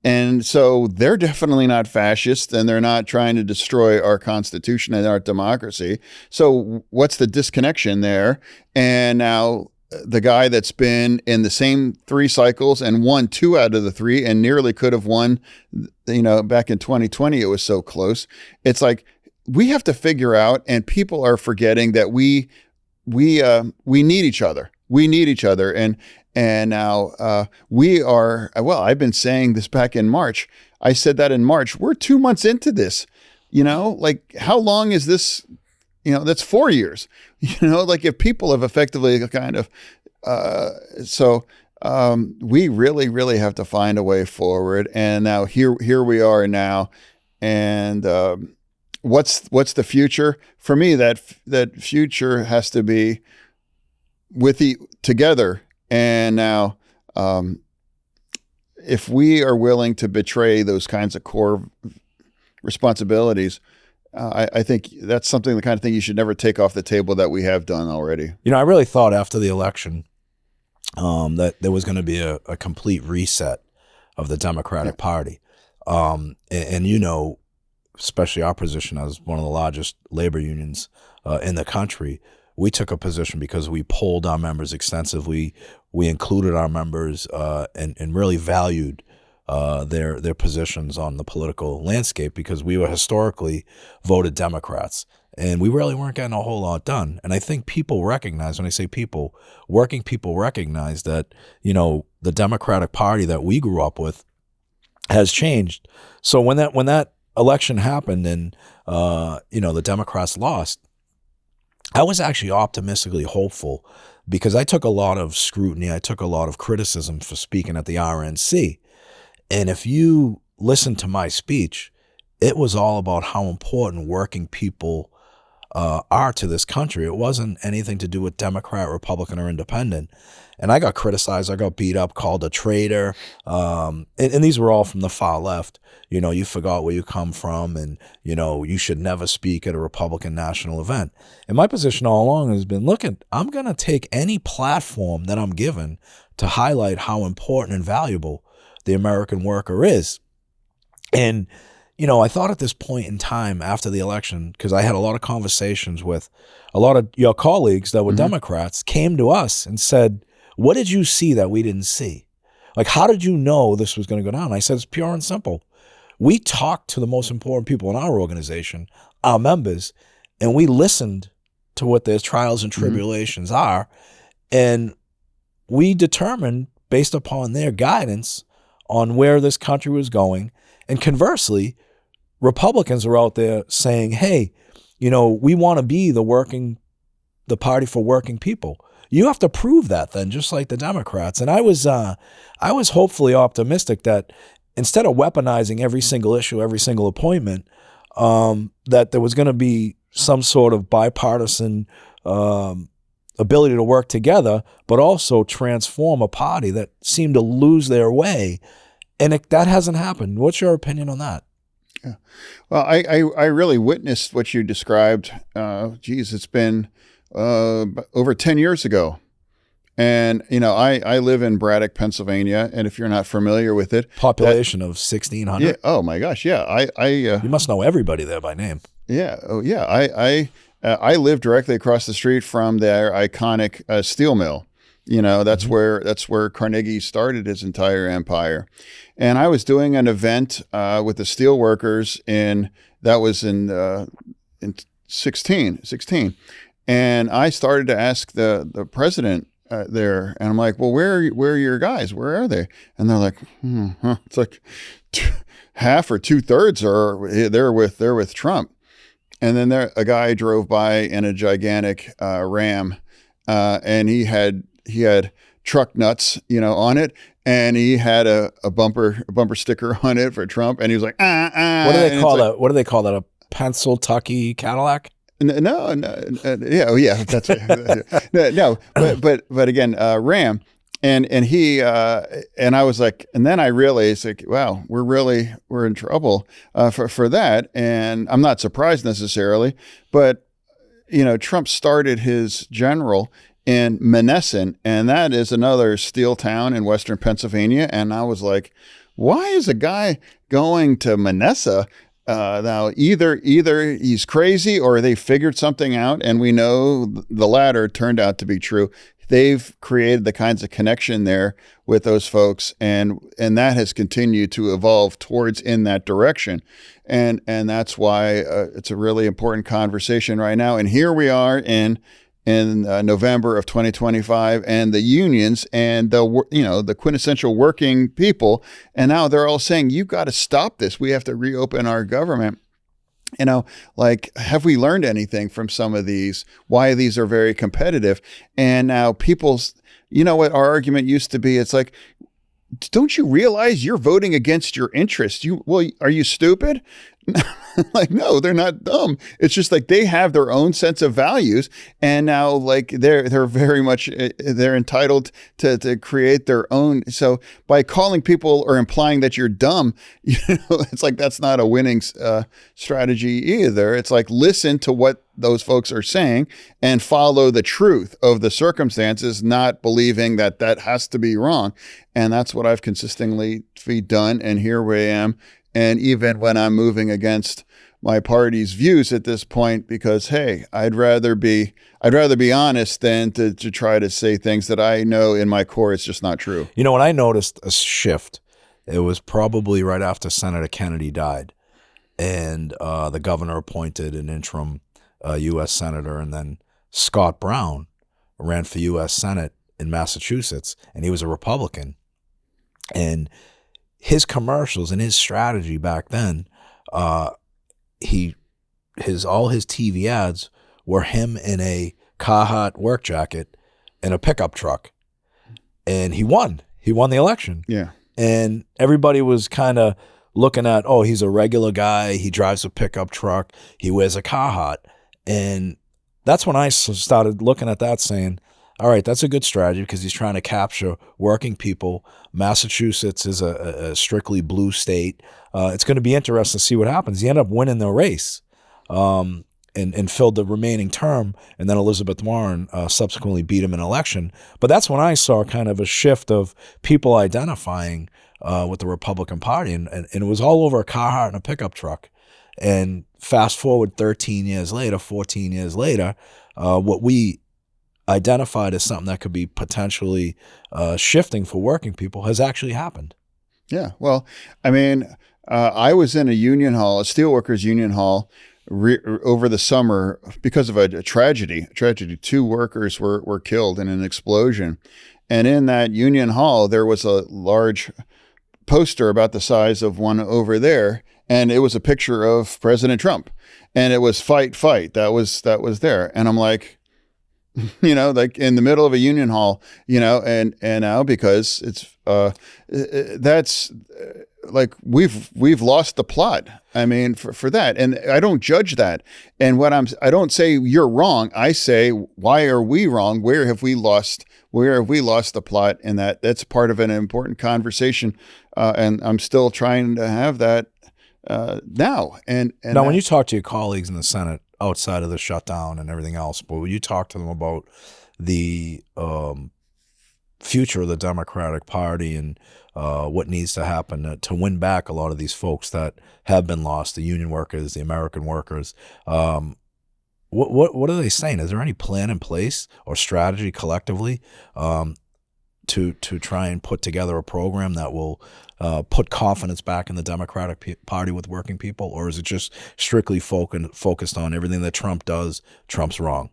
and so they're definitely not fascists, and they're not trying to destroy our Constitution and our democracy. So what's the disconnection there? And now the guy that's been in the same 3 cycles and won 2 out of the 3 and nearly could have won, back in 2020, it was so close. It's like, we have to figure out, and people are forgetting that we need each other. We need each other. And now we are, well, I've been saying this back in March. I said that in March. We're 2 months into this, like, how long is this? That's 4 years, like, if people have effectively kind of, we really, really have to find a way forward. And now here we are now. And what's the future? For me, that future has to be together. And now, if we are willing to betray those kinds of core responsibilities, I think that's the kind of thing you should never take off the table that we have done already. I really thought after the election that there was going to be a complete reset of the Democratic Party. And especially our position as one of the largest labor unions in the country, we took a position because we polled our members extensively. We included our members and really valued their positions on the political landscape, because we were historically voted Democrats, and we really weren't getting a whole lot done. And I think people recognize, when I say people, working people recognize that, the Democratic Party that we grew up with has changed. So when that election happened and the Democrats lost, I was actually optimistically hopeful, because I took a lot of scrutiny. I took a lot of criticism for speaking at the RNC. And if you listen to my speech, it was all about how important working people are to this country. It wasn't anything to do with Democrat, Republican, or Independent. And I got criticized. I got beat up, called a traitor. And these were all from the far left. You forgot where you come from, and, you should never speak at a Republican national event. And my position all along has been, look, I'm going to take any platform that I'm given to highlight how important and valuable the American worker is. And, I thought at this point in time after the election, because I had a lot of conversations with a lot of your colleagues that were Democrats, came to us and said, what did you see that we didn't see? Like, how did you know this was going to go down? I said, it's pure and simple. We talked to the most important people in our organization, our members, and we listened to what their trials and tribulations are. And we determined, based upon their guidance, on where this country was going. And conversely, Republicans are out there saying, hey, you know, we want to be the party for working people. You have to prove that then, just like the Democrats. And I was hopefully optimistic that instead of weaponizing every single issue, every single appointment, that there was going to be some sort of bipartisan ability to work together, but also transform a party that seemed to lose their way. And that hasn't happened. What's your opinion on that? Yeah. Well, I really witnessed what you described. It's been over 10 years ago. And, you know, I live in Braddock, Pennsylvania. And if you're not familiar with it. Population of 1,600. Yeah. Oh, my gosh. Yeah. You must know everybody there by name. Yeah. Oh, yeah. I live directly across the street from their iconic steel mill. You know, that's where Carnegie started his entire empire. And I was doing an event with the steel workers in 16. And I started to ask the president there, and I'm like, well, where are your guys? Where are they? And they're like, it's like half or 2/3 are they're with Trump. And then a guy drove by in a gigantic Ram, and he had truck nuts, you know, on it, and he had a bumper sticker on it for Trump, and he was like, What do they call that? What do they call that? A Pennsyltucky Cadillac? No, yeah, that's no, but again, Ram, and he and I was like, and then I realized, like, wow, we're in trouble for that, and I'm not surprised necessarily, but you know, Trump started his general in Menneson, and that is another steel town in Western Pennsylvania, and I was like, why is a guy going to Menneson? Now, either he's crazy or they figured something out, and we know the latter turned out to be true. They've created the kinds of connection there with those folks, and that has continued to evolve towards in that direction, and that's why it's a really important conversation right now. And here we are in November of 2025, and the unions and the quintessential working people, and now they're all saying, you got to stop this. We have to reopen our government. You know, like, have we learned anything from some of these? Why these are very competitive? And now people's, you know what our argument used to be? It's like, don't you realize you're voting against your interests? Are you stupid? Like, no, they're not dumb. It's just like they have their own sense of values, and now like they're very much they're entitled to create their own. So by calling people or implying that you're dumb, you know, it's like that's not a winning strategy either. It's like, listen to what those folks are saying and follow the truth of the circumstances, not believing that has to be wrong. And that's what I've consistently done. And here we am. And even when I'm moving against my party's views at this point, because, hey, I'd rather be honest than to try to say things that I know in my core it's just not true. You know, when I noticed a shift, it was probably right after Senator Kennedy died, and the governor appointed an interim U.S. senator, and then Scott Brown ran for U.S. Senate in Massachusetts, and he was a Republican. And his commercials and his strategy back then, all his TV ads were him in a Carhartt work jacket and a pickup truck, and he won the election. Yeah, and everybody was kind of looking at, oh, he's a regular guy. He drives a pickup truck. He wears a Carhartt, and that's when I started looking at that, saying, all right, that's a good strategy because he's trying to capture working people. Massachusetts is a strictly blue state. It's going to be interesting to see what happens. He ended up winning the race and filled the remaining term, and then Elizabeth Warren subsequently beat him in an election. But that's when I saw kind of a shift of people identifying with the Republican Party, and it was all over a Carhartt and a pickup truck. And fast forward 14 years later, what we identified as something that could be potentially shifting for working people has actually happened. Yeah. Well, I mean, I was in a union hall, a steelworkers union hall, over the summer because of a tragedy. 2 workers were killed in an explosion. And in that Union Hall, there was a large poster about the size of one over there. And it was a picture of President Trump. And it was fight, fight. That was there. And I'm like, like in the middle of a Union Hall, and now because it's that's like we've lost the plot. I mean, for that, and I don't judge that. And I don't say you're wrong. I say, why are we wrong? Where have we lost the plot? And that's part of an important conversation. And I'm still trying to have that now. And now, when you talk to your colleagues in the Senate outside of the shutdown and everything else, but when you talk to them about the future of the Democratic Party and what needs to happen to win back a lot of these folks that have been lost, the union workers, the American workers, what are they saying? Is there any plan in place or strategy collectively to try and put together a program that will put confidence back in the Democratic Party with working people, or is it just strictly focused on everything that Trump does? Trump's wrong.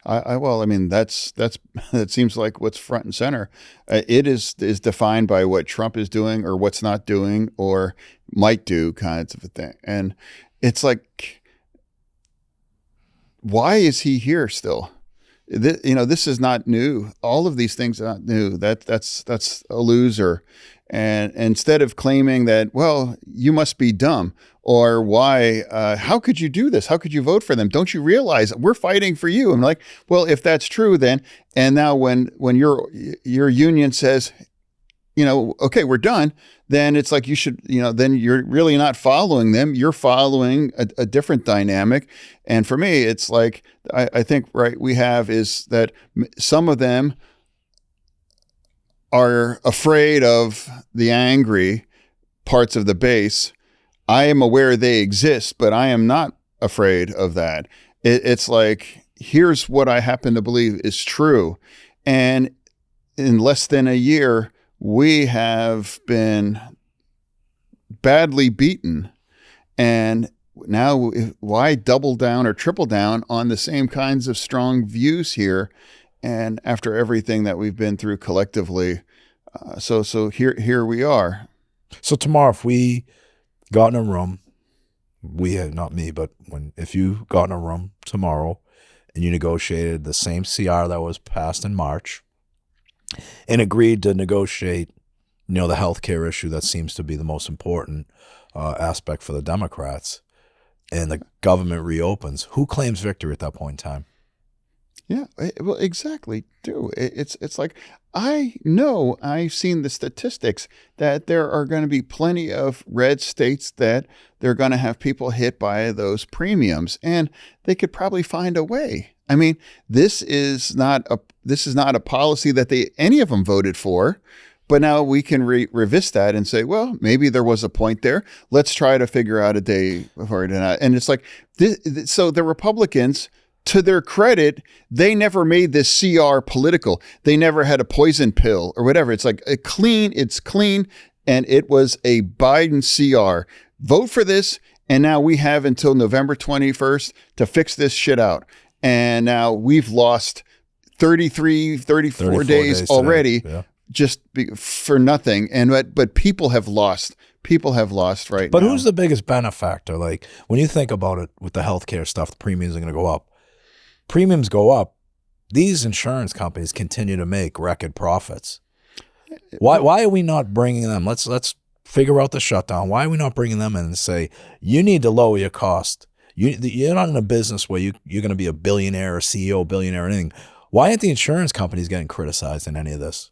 Well, I mean, that seems like what's front and center. It is defined by what Trump is doing or what's not doing or might do, kinds of a thing. And it's like, why is he here still? This is not new. All of these things are not new. That's a loser. And instead of claiming that, well, you must be dumb, or why, how could you do this? How could you vote for them? Don't you realize we're fighting for you? I'm like, well, if that's true, then, and now when your union says, okay, we're done, then it's like you should, then you're really not following them. You're following a different dynamic. And for me, it's like, I think, right, we have is that some of them are afraid of the angry parts of the base. I am aware they exist, but I am not afraid of that. It's like, here's what I happen to believe is true. And in less than a year, we have been badly beaten. And now why double down or triple down on the same kinds of strong views here? And after everything that we've been through collectively, so here we are. So tomorrow, if we got in a room, not me, but if you got in a room tomorrow and you negotiated the same CR that was passed in March and agreed to negotiate, the healthcare issue that seems to be the most important aspect for the Democrats, and the government reopens, who claims victory at that point in time? Yeah, well, exactly. It's like, I know I've seen the statistics that there are going to be plenty of red states that they're going to have people hit by those premiums, and they could probably find a way. I mean, this is not a policy that any of them voted for, but now we can revisit that and say, well, maybe there was a point there. Let's try to figure out a day for it. And it's like so the Republicans, to their credit, they never made this CR political. They never had a poison pill or whatever. It's like it's clean, and it was a Biden CR. Vote for this, and now we have until November 21st to fix this shit out. And now we've lost 34 days already, just for nothing. But people have lost. People have lost right now. But who's the biggest benefactor? Like, when you think about it with the healthcare stuff, the premiums are going to go up. Premiums go up. These insurance companies continue to make record profits. Why are we not bringing them? Let's figure out the shutdown. Why are we not bringing them in and say, you need to lower your cost? You're not in a business where you're going to be a billionaire or CEO, billionaire or anything. Why aren't the insurance companies getting criticized in any of this?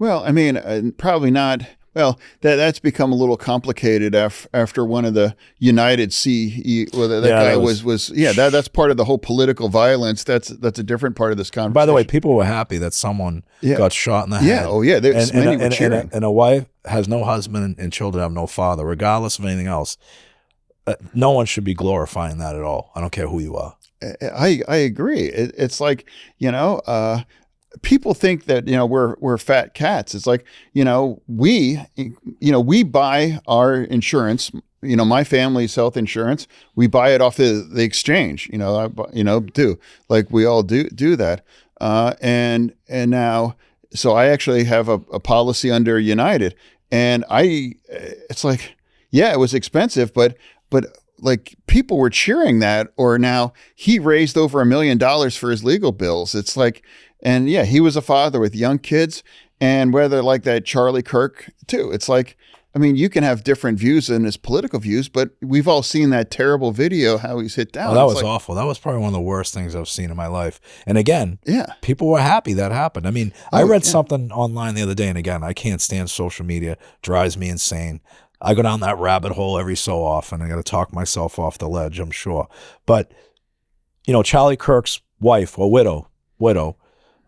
Well, I mean, probably not. Well, that's become a little complicated after one of the United guy was that's part of the whole political violence. That's a different part of this conversation. By the way, people were happy that someone got shot in the head. Yeah, oh yeah, many were cheering. And a wife has no husband and children have no father, regardless of anything else. No one should be glorifying that at all. I don't care who you are. I agree. It's like, people think that, we're fat cats. It's like, we buy our insurance, my family's health insurance, we buy it off the exchange. Do like we all do that. And now, so I actually have a policy under United, and it's like, yeah, it was expensive, but like people were cheering that, or now he raised over $1 million for his legal bills. It's like, and yeah, he was a father with young kids, and whether like that Charlie Kirk too, it's like, I mean, you can have different views in his political views, but we've all seen that terrible video, how he's hit down. Oh, that was awful. That was probably one of the worst things I've seen in my life. And again, people were happy that happened. I mean, I read something online the other day, and again, I can't stand social media. Drives me insane. I go down that rabbit hole every so often. I got to talk myself off the ledge, I'm sure. But, Charlie Kirk's wife or widow.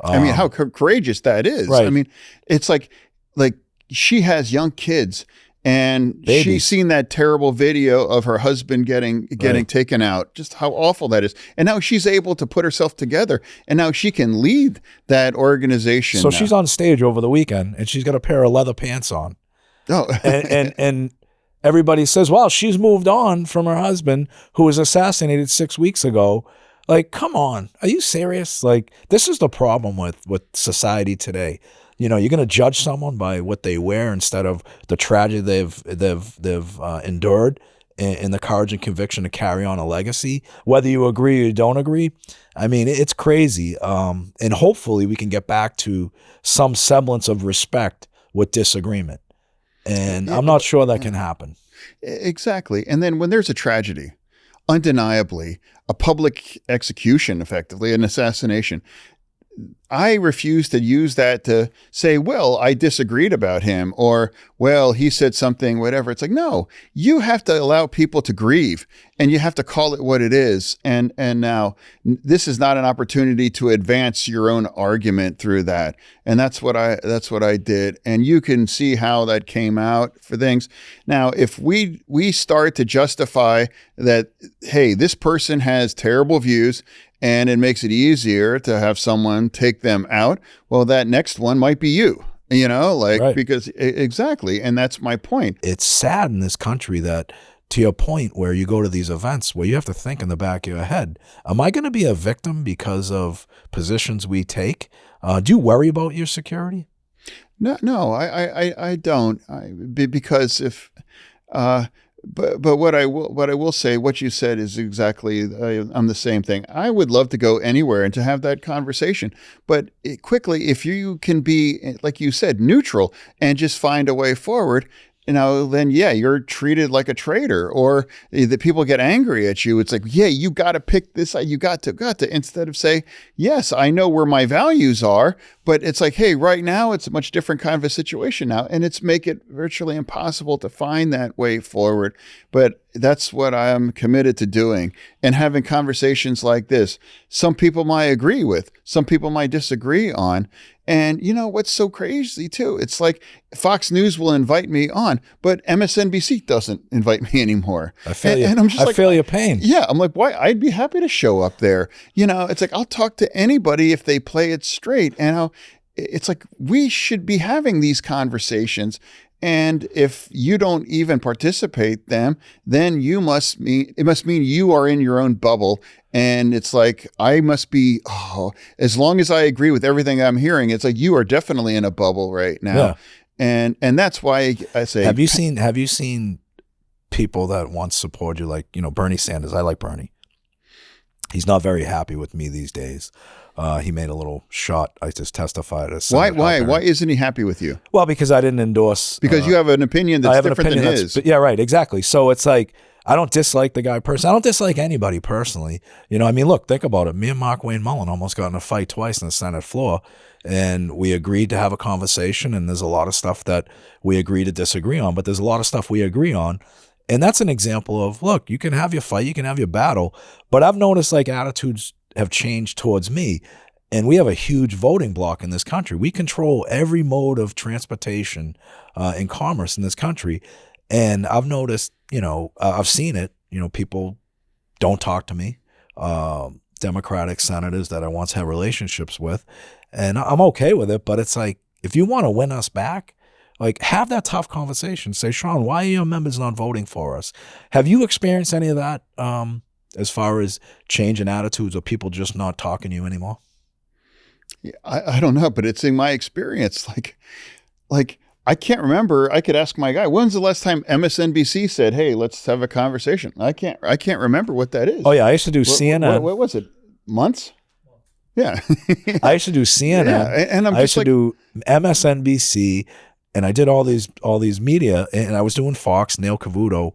I mean, how courageous that is. Right. I mean, it's like she has young kids, and Babies. She's seen that terrible video of her husband getting taken out, just how awful that is. And now she's able to put herself together, and now she can lead that organization. So now. she's on stage over the weekend, and she's got a pair of leather pants on. Oh. and everybody says, well, she's moved on from her husband who was assassinated 6 weeks ago. Like, come on. Are you serious? Like, this is the problem with society today. You're going to judge someone by what they wear instead of the tragedy they've endured and the courage and conviction to carry on a legacy, whether you agree or you don't agree. I mean, it's crazy. And hopefully we can get back to some semblance of respect with disagreement. And I'm not sure that can happen. Exactly. And then when there's a tragedy, undeniably, a public execution, effectively, an assassination, I refuse to use that to say, well, I disagreed about him, or, well, he said something, whatever. It's like, no, you have to allow people to grieve, and you have to call it what it is. And now this is not an opportunity to advance your own argument through that. And that's what I did. And you can see how that came out for things. Now, if we start to justify that, hey, this person has terrible views, and it makes it easier to have someone take them out, well, that next one might be you, Right. Because exactly. And that's my point. It's sad in this country that, to your point, where you go to these events where you have to think in the back of your head, am I going to be a victim because of positions we take? Do you worry about your security? No, I don't. Because if, But what I will say, what you said is exactly on the same thing. I would love to go anywhere and to have that conversation, but quickly, if you can be, like you said, neutral and just find a way forward, then yeah, you're treated like a traitor, or the people get angry at you. It's like, yeah, you got to pick this. You got to, instead of say, yes, I know where my values are, but it's like, hey, right now it's a much different kind of a situation now, and it's make it virtually impossible to find that way forward. But that's what I'm committed to doing, and having conversations like this. Some people might agree with, some people might disagree on. And what's so crazy too? It's like Fox News will invite me on, but MSNBC doesn't invite me anymore. I feel you. And I'm just I feel your pain. Yeah, I'm like, why? I'd be happy to show up there. It's like I'll talk to anybody if they play it straight. And it's like we should be having these conversations. And if you don't even participate them, then it must mean you are in your own bubble. And it's like, I must be, as long as I agree with everything I'm hearing, it's like, you are definitely in a bubble right now. Yeah. And that's why I say, have you seen people that once support you? Like, Bernie Sanders. I like Bernie. He's not very happy with me these days. He made a little shot. I just testified as why isn't he happy with you? Well, because I didn't endorse. Because you have an opinion that's different than his. Yeah, right. Exactly. So it's like, I don't dislike the guy personally. I don't dislike anybody personally. Look, think about it. Me and Mark Wayne Mullen almost got in a fight twice on the Senate floor, and we agreed to have a conversation. And there's a lot of stuff that we agree to disagree on, but there's a lot of stuff we agree on. And that's an example of, look, you can have your fight, you can have your battle, but I've noticed like attitudes have changed towards me. And we have a huge voting block in this country. We control every mode of transportation and commerce in this country. And I've noticed, I've seen it, people don't talk to me, Democratic senators that I once had relationships with, and I'm okay with it. But it's like, if you want to win us back, Like, have that tough conversation. Say, Sean, why are your members not voting for us? Have you experienced any of that as far as change in attitudes or people just not talking to you anymore? Yeah, I don't know, but it's in my experience. Like I can't remember. I could ask my guy, when's the last time MSNBC said, "Hey, let's have a conversation"? I can't remember what that is. Oh yeah, I used to do CNN. What was it? Months? Yeah. I used to do CNN. Yeah, and I used to do MSNBC, and I did all these media, and I was doing Fox. Neil Cavuto.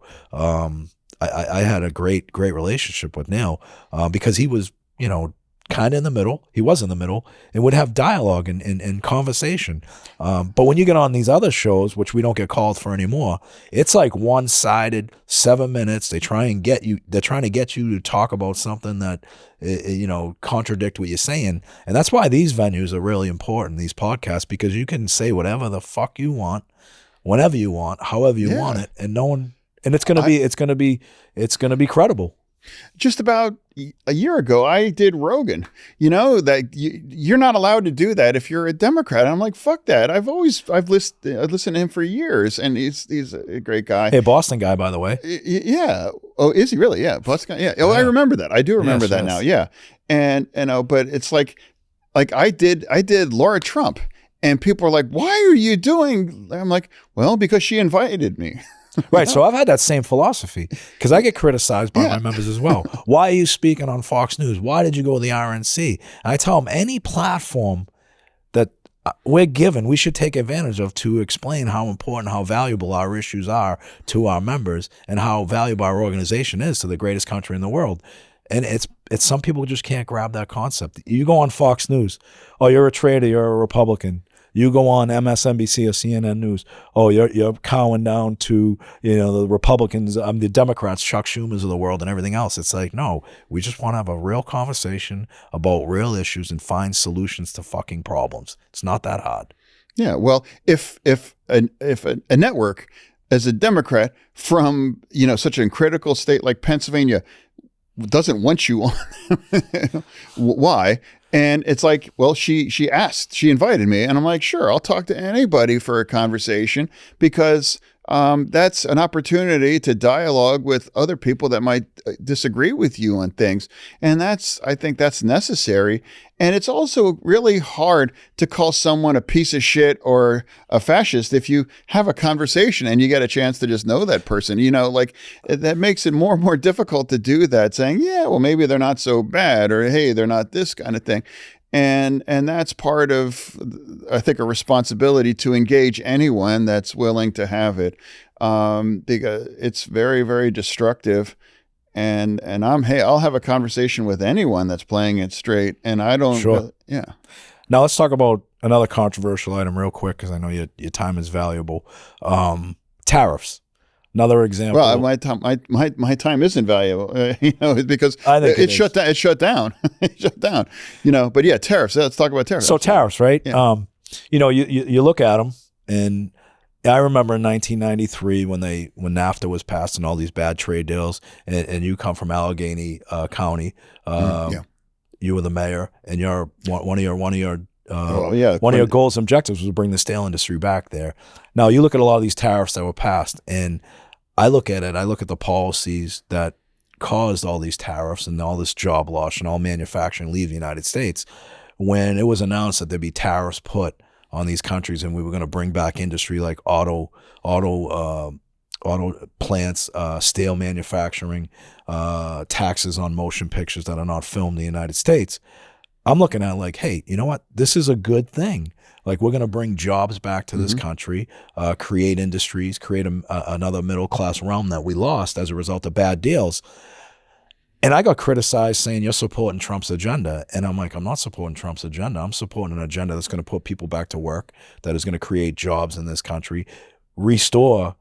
I had a great relationship with Neil because he was, kind of in the middle. He was in the middle and would have dialogue and conversation. But when you get on these other shows, which we don't get called for anymore, it's like one-sided, 7 minutes. They're trying to get you to talk about something that, contradict what you're saying. And that's why these venues are really important, these podcasts, because you can say whatever the fuck you want, whenever you want, however you want it. And no one, and it's going to be credible. Just about a year ago, I did Rogan. That you're not allowed to do that if you're a Democrat. I'm like, fuck that. I've listened to him for years, and he's a great guy. Hey, Boston guy, by the way. Yeah. Oh, is he really? Yeah, Boston guy. Yeah. Oh, I remember that. I do remember that now. Yeah. And but it's like I did Laura Trump, and people are like, why are you doing? I'm like, well, because she invited me. Right. So I've had that same philosophy because I get criticized by my members as well. Why are you speaking on Fox News? Why did you go to the RNC? And I tell them any platform that we're given, we should take advantage of to explain how important, how valuable our issues are to our members and how valuable our organization is to the greatest country in the world. And it's some people just can't grab that concept. You go on Fox News. Oh, you're a traitor. You're a Republican. You go on MSNBC or CNN News. Oh, you're cowing down to the Republicans, the Democrats, Chuck Schumers of the world, and everything else. It's like, no, we just want to have a real conversation about real issues and find solutions to fucking problems. It's not that hard. Yeah, well, if a network as a Democrat from such a critical state like Pennsylvania doesn't want you on, why? And it's like, well, she invited me, and I'm like, sure, I'll talk to anybody for a conversation because that's an opportunity to dialogue with other people that might disagree with you on things. And I think that's necessary. And it's also really hard to call someone a piece of shit or a fascist if you have a conversation and you get a chance to just know that person, that makes it more and more difficult to do that, saying, yeah, well, maybe they're not so bad, or, hey, they're not this kind of thing. And that's part of, I think, a responsibility to engage anyone that's willing to have it, because it's very, very destructive. And I'll have a conversation with anyone that's playing it straight. And I don't, sure. Yeah. Now let's talk about another controversial item real quick, because I know your time is valuable. Tariffs. Another example. Well, my time isn't valuable, because it's shut down. It's shut down. It's shut down. But yeah, tariffs. Let's talk about tariffs. So tariffs, right? Yeah. You look at them, and I remember in 1993 when NAFTA was passed and all these bad trade deals, and you come from Allegheny County. You were the mayor, and one of your goals and objectives was to bring the steel industry back there. Now you look at a lot of these tariffs that were passed, and I look at the policies that caused all these tariffs and all this job loss and all manufacturing leave the United States. When it was announced that there'd be tariffs put on these countries and we were going to bring back industry like auto plants, steel manufacturing, taxes on motion pictures that are not filmed in the United States, I'm looking at like, hey, you know what? This is a good thing. Like, we're going to bring jobs back to this country, create industries, create another middle-class realm that we lost as a result of bad deals. And I got criticized saying you're supporting Trump's agenda. And I'm like, I'm not supporting Trump's agenda. I'm supporting an agenda that's going to put people back to work, that is going to create jobs in this country, restore,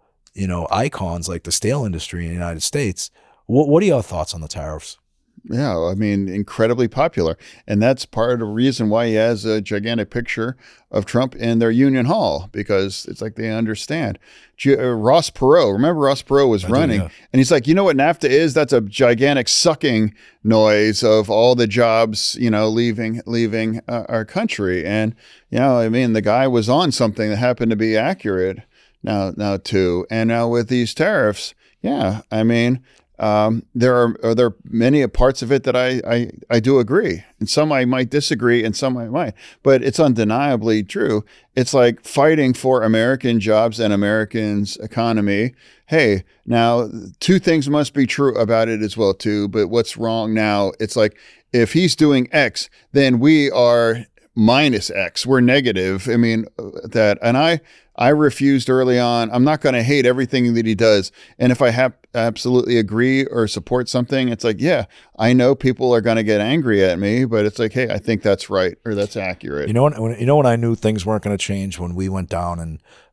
icons like the steel industry in the United States. What are your thoughts on the tariffs? Yeah, I mean, incredibly popular. And that's part of the reason why he has a gigantic picture of Trump in their Union Hall, because it's like they understand. Ross Perot, remember Ross Perot was running, yeah. and he's like, you know what NAFTA is? That's a gigantic sucking noise of all the jobs, leaving our country. And, I mean, the guy was on something that happened to be accurate now too. And now with these tariffs, yeah, I mean, there are many parts of it that I do agree, and some I might disagree, and some I might, but it's undeniably true. It's like fighting for American jobs and Americans' economy. Hey, now two things must be true about it as well too. But what's wrong now? It's like if he's doing X, then we are minus X. We're negative. I mean and I refused early on. I'm not going to hate everything that he does. And if I absolutely agree or support something, it's like, yeah, I know people are going to get angry at me, but it's like, hey, I think that's right or that's accurate. You know when I knew things weren't going to change, when we went down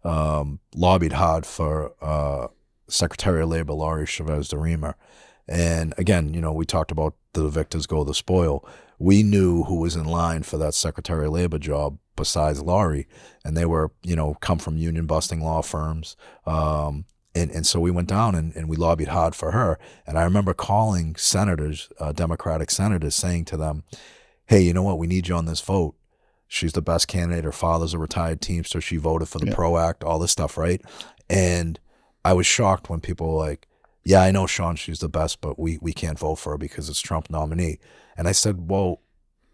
and lobbied hard for Secretary of Labor Laurie Chavez DeRemer. And again, we talked about the victors go the spoil. We knew who was in line for that Secretary of Labor job besides Laurie, and they were, come from union busting law firms. And so we went down and we lobbied hard for her. And I remember calling senators, Democratic senators, saying to them, hey, you know what? We need you on this vote. She's the best candidate. Her father's a retired Teamster. She voted for the PRO Act, all this stuff, right? And I was shocked when people were like, yeah, I know, Sean, she's the best, but we can't vote for her because it's Trump nominee. And I said, well,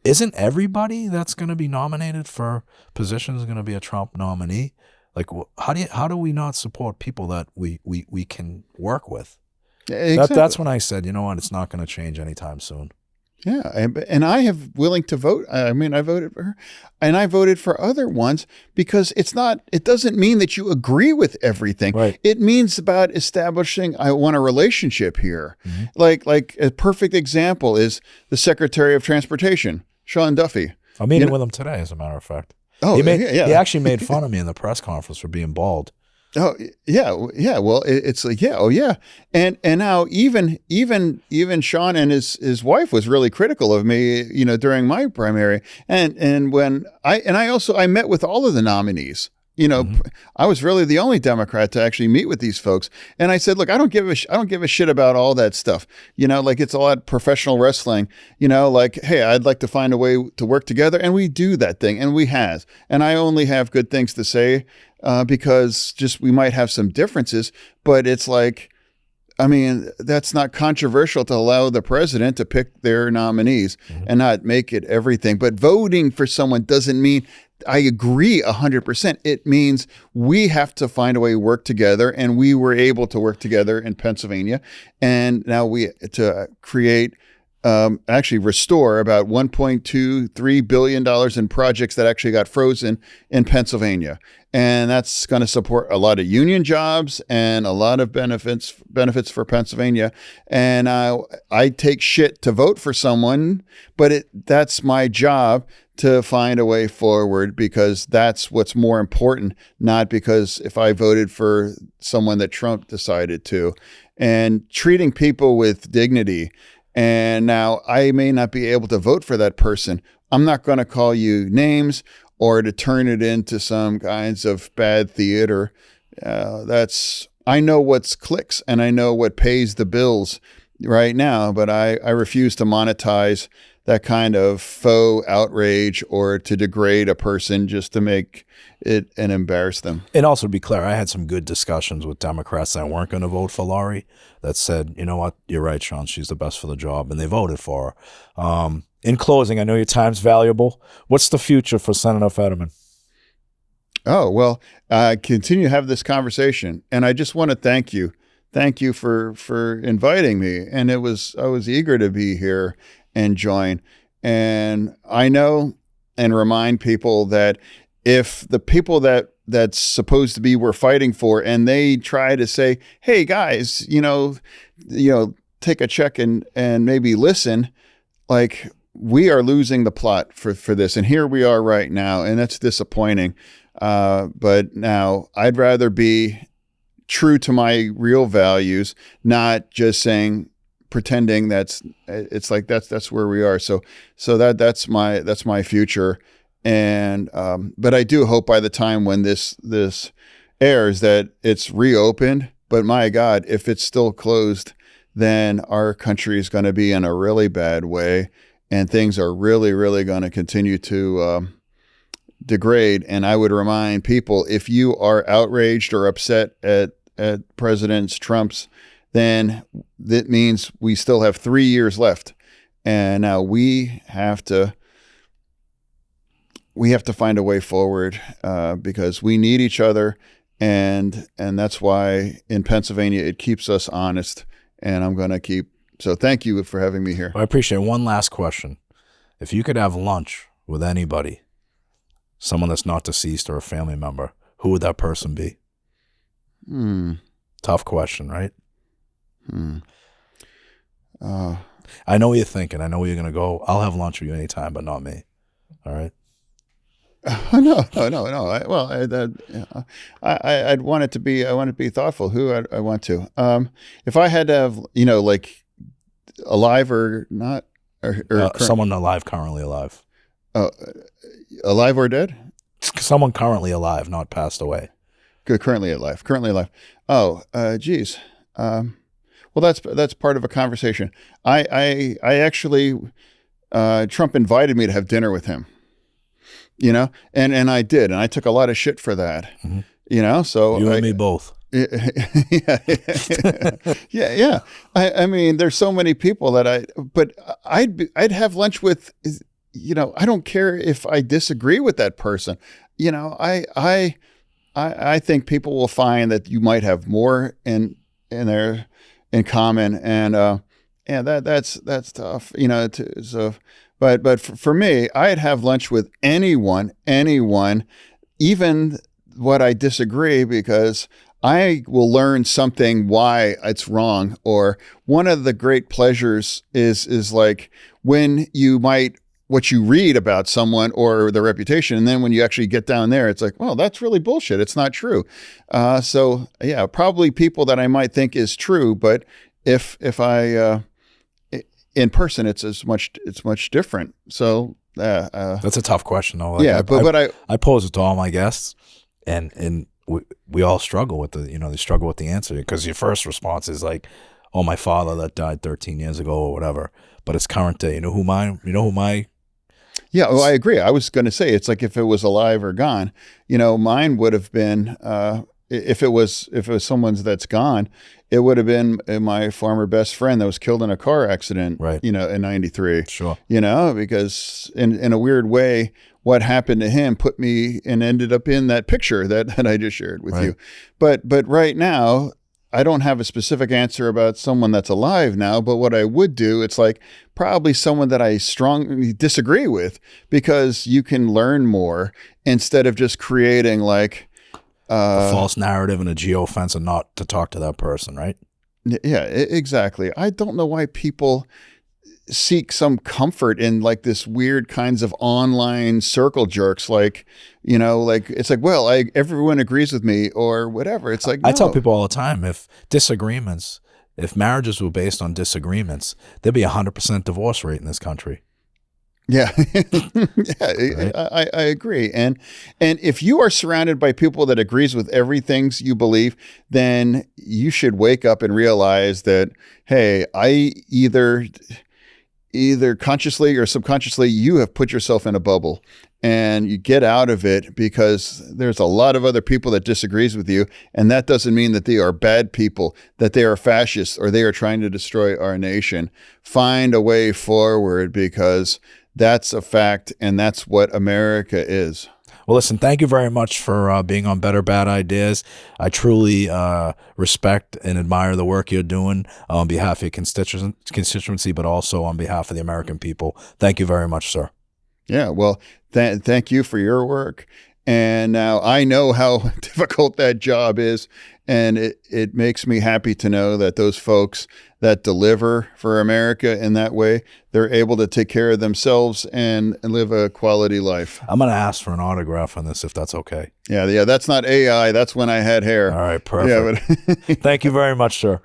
isn't everybody that's going to be nominated for positions going to be a Trump nominee? Like, how do we not support people that we can work with? Exactly. That's when I said, you know what, it's not going to change anytime soon. Yeah, and I have willing to vote. I mean, I voted for her, and I voted for other ones because it doesn't mean that you agree with everything. Right. It means about establishing, I want a relationship here. Mm-hmm. Like a perfect example is the Secretary of Transportation, Sean Duffy. I'm meeting with him today, as a matter of fact. Oh, He actually made fun of me in the press conference for being bald. Oh yeah. Well, it's like and now even Sean and his wife was really critical of me, during my primary, and when I met with all of the nominees. I was really the only Democrat to actually meet with these folks, and I said, look, I don't give a shit about all that stuff. Like it's a lot of professional wrestling. Like, hey, I'd like to find a way to work together, and we do that thing, and we has, and I only have good things to say. Because just we might have some differences, but it's like, I mean, that's not controversial to allow the president to pick their nominees and not make it everything. But voting for someone doesn't mean I agree 100%. It means we have to find a way to work together, and we were able to work together in Pennsylvania, and now we to create. Actually restore about $1.23 billion in projects that actually got frozen in Pennsylvania. And that's going to support a lot of union jobs and a lot of benefits for Pennsylvania. And I take shit to vote for someone, but that's my job to find a way forward, because that's what's more important, not because if I voted for someone that Trump decided to. And treating people with dignity. And now I may not be able to vote for that person. I'm not going to call you names or to turn it into some kinds of bad theater. I know what's clicks and I know what pays the bills right now, but I refuse to monetize that kind of faux outrage or to degrade a person just to make it and embarrass them. And also, to be clear, I had some good discussions with Democrats that weren't going to vote for Laurie that said, you know what, you're right, Sean, she's the best for the job, and they voted for her. In closing, I know your time's valuable. What's the future for Senator Fetterman? Oh, well, continue to have this conversation, and I just want to thank you. Thank you for inviting me, and I was eager to be here and join. And I know and remind people that if the people that's supposed to be we're fighting for, and they try to say, hey guys, take a check and maybe listen, like we are losing the plot for this. And here we are right now. And that's disappointing. But now I'd rather be true to my real values, not just saying pretending it's like that's where we are. So that's my future. And but I do hope by the time when this airs that it's reopened. But my God, if it's still closed, then our country is going to be in a really bad way, and things are really, really going to continue to degrade. And I would remind people, if you are outraged or upset at President Trump's, then that means we still have 3 years left. And now we have to find a way forward because we need each other. And that's why in Pennsylvania, it keeps us honest. And I'm going to keep. So thank you for having me here. I appreciate it. One last question. If you could have lunch with anybody, someone that's not deceased or a family member, who would that person be? Tough question, right? I know what you're thinking. I know where you're going to go. I'll have lunch with you anytime, but not me. All right? No. I'd want it to be. I want it to be thoughtful. Who I want to. If I had to have, like alive or not, or someone alive, currently alive. Alive or dead? Someone currently alive, not passed away. Good. Currently alive. Oh, geez. Well, that's part of a conversation. I actually, Trump invited me to have dinner with him. And I did, and I took a lot of shit for that. Mm-hmm. So you and me both. Yeah. I mean, there's so many people that I'd have lunch with. I don't care if I disagree with that person. I think people will find that you might have more in common, and that's tough. But for me, I'd have lunch with anyone, even what I disagree, because I will learn something why it's wrong. Or one of the great pleasures is like when what you read about someone or their reputation, and then when you actually get down there, it's like, well, that's really bullshit. It's not true. So yeah, probably people that I might think is true, but if I in person, it's much different. So that's a tough question, though. Like, I pose it to all my guests, and we all struggle with they struggle with the answer, because your first response is like, oh, my father that died 13 years ago or whatever. But it's current day. You know who my Yeah, well, I agree. I was going to say, it's like if it was alive or gone, mine would have been if it was someone's that's gone, it would have been my former best friend that was killed in a car accident, right? In '93. Sure. Because in a weird way, what happened to him put me and ended up in that picture that I just shared with you. But right now, I don't have a specific answer about someone that's alive now, but what I would do, it's like probably someone that I strongly disagree with, because you can learn more instead of just creating like a false narrative and a geofence and not to talk to that person, right? Yeah, exactly. I don't know why people seek some comfort in like this weird kinds of online circle jerks, like it's like, well, everyone agrees with me or whatever. It's like, no. I tell people all the time, if marriages were based on disagreements, there'd be 100% divorce rate in this country. Yeah, Right? I agree. And if you are surrounded by people that agrees with everything you believe, then you should wake up and realize that, hey, I either consciously or subconsciously, you have put yourself in a bubble, and you get out of it, because there's a lot of other people that disagrees with you. And that doesn't mean that they are bad people, that they are fascists, or they are trying to destroy our nation. Find a way forward, because that's a fact, and that's what America is. Well, listen, thank you very much for being on Better Bad Ideas. I truly respect and admire the work you're doing on behalf of your constituency, but also on behalf of the American people. Thank you very much, sir. Yeah, well, thank you for your work. And now I know how difficult that job is, and it makes me happy to know that those folks that deliver for America in that way, they're able to take care of themselves and live a quality life. I'm going to ask for an autograph on this, if that's okay. Yeah, that's not AI. That's when I had hair. All right, perfect. Yeah, but Thank you very much, sir.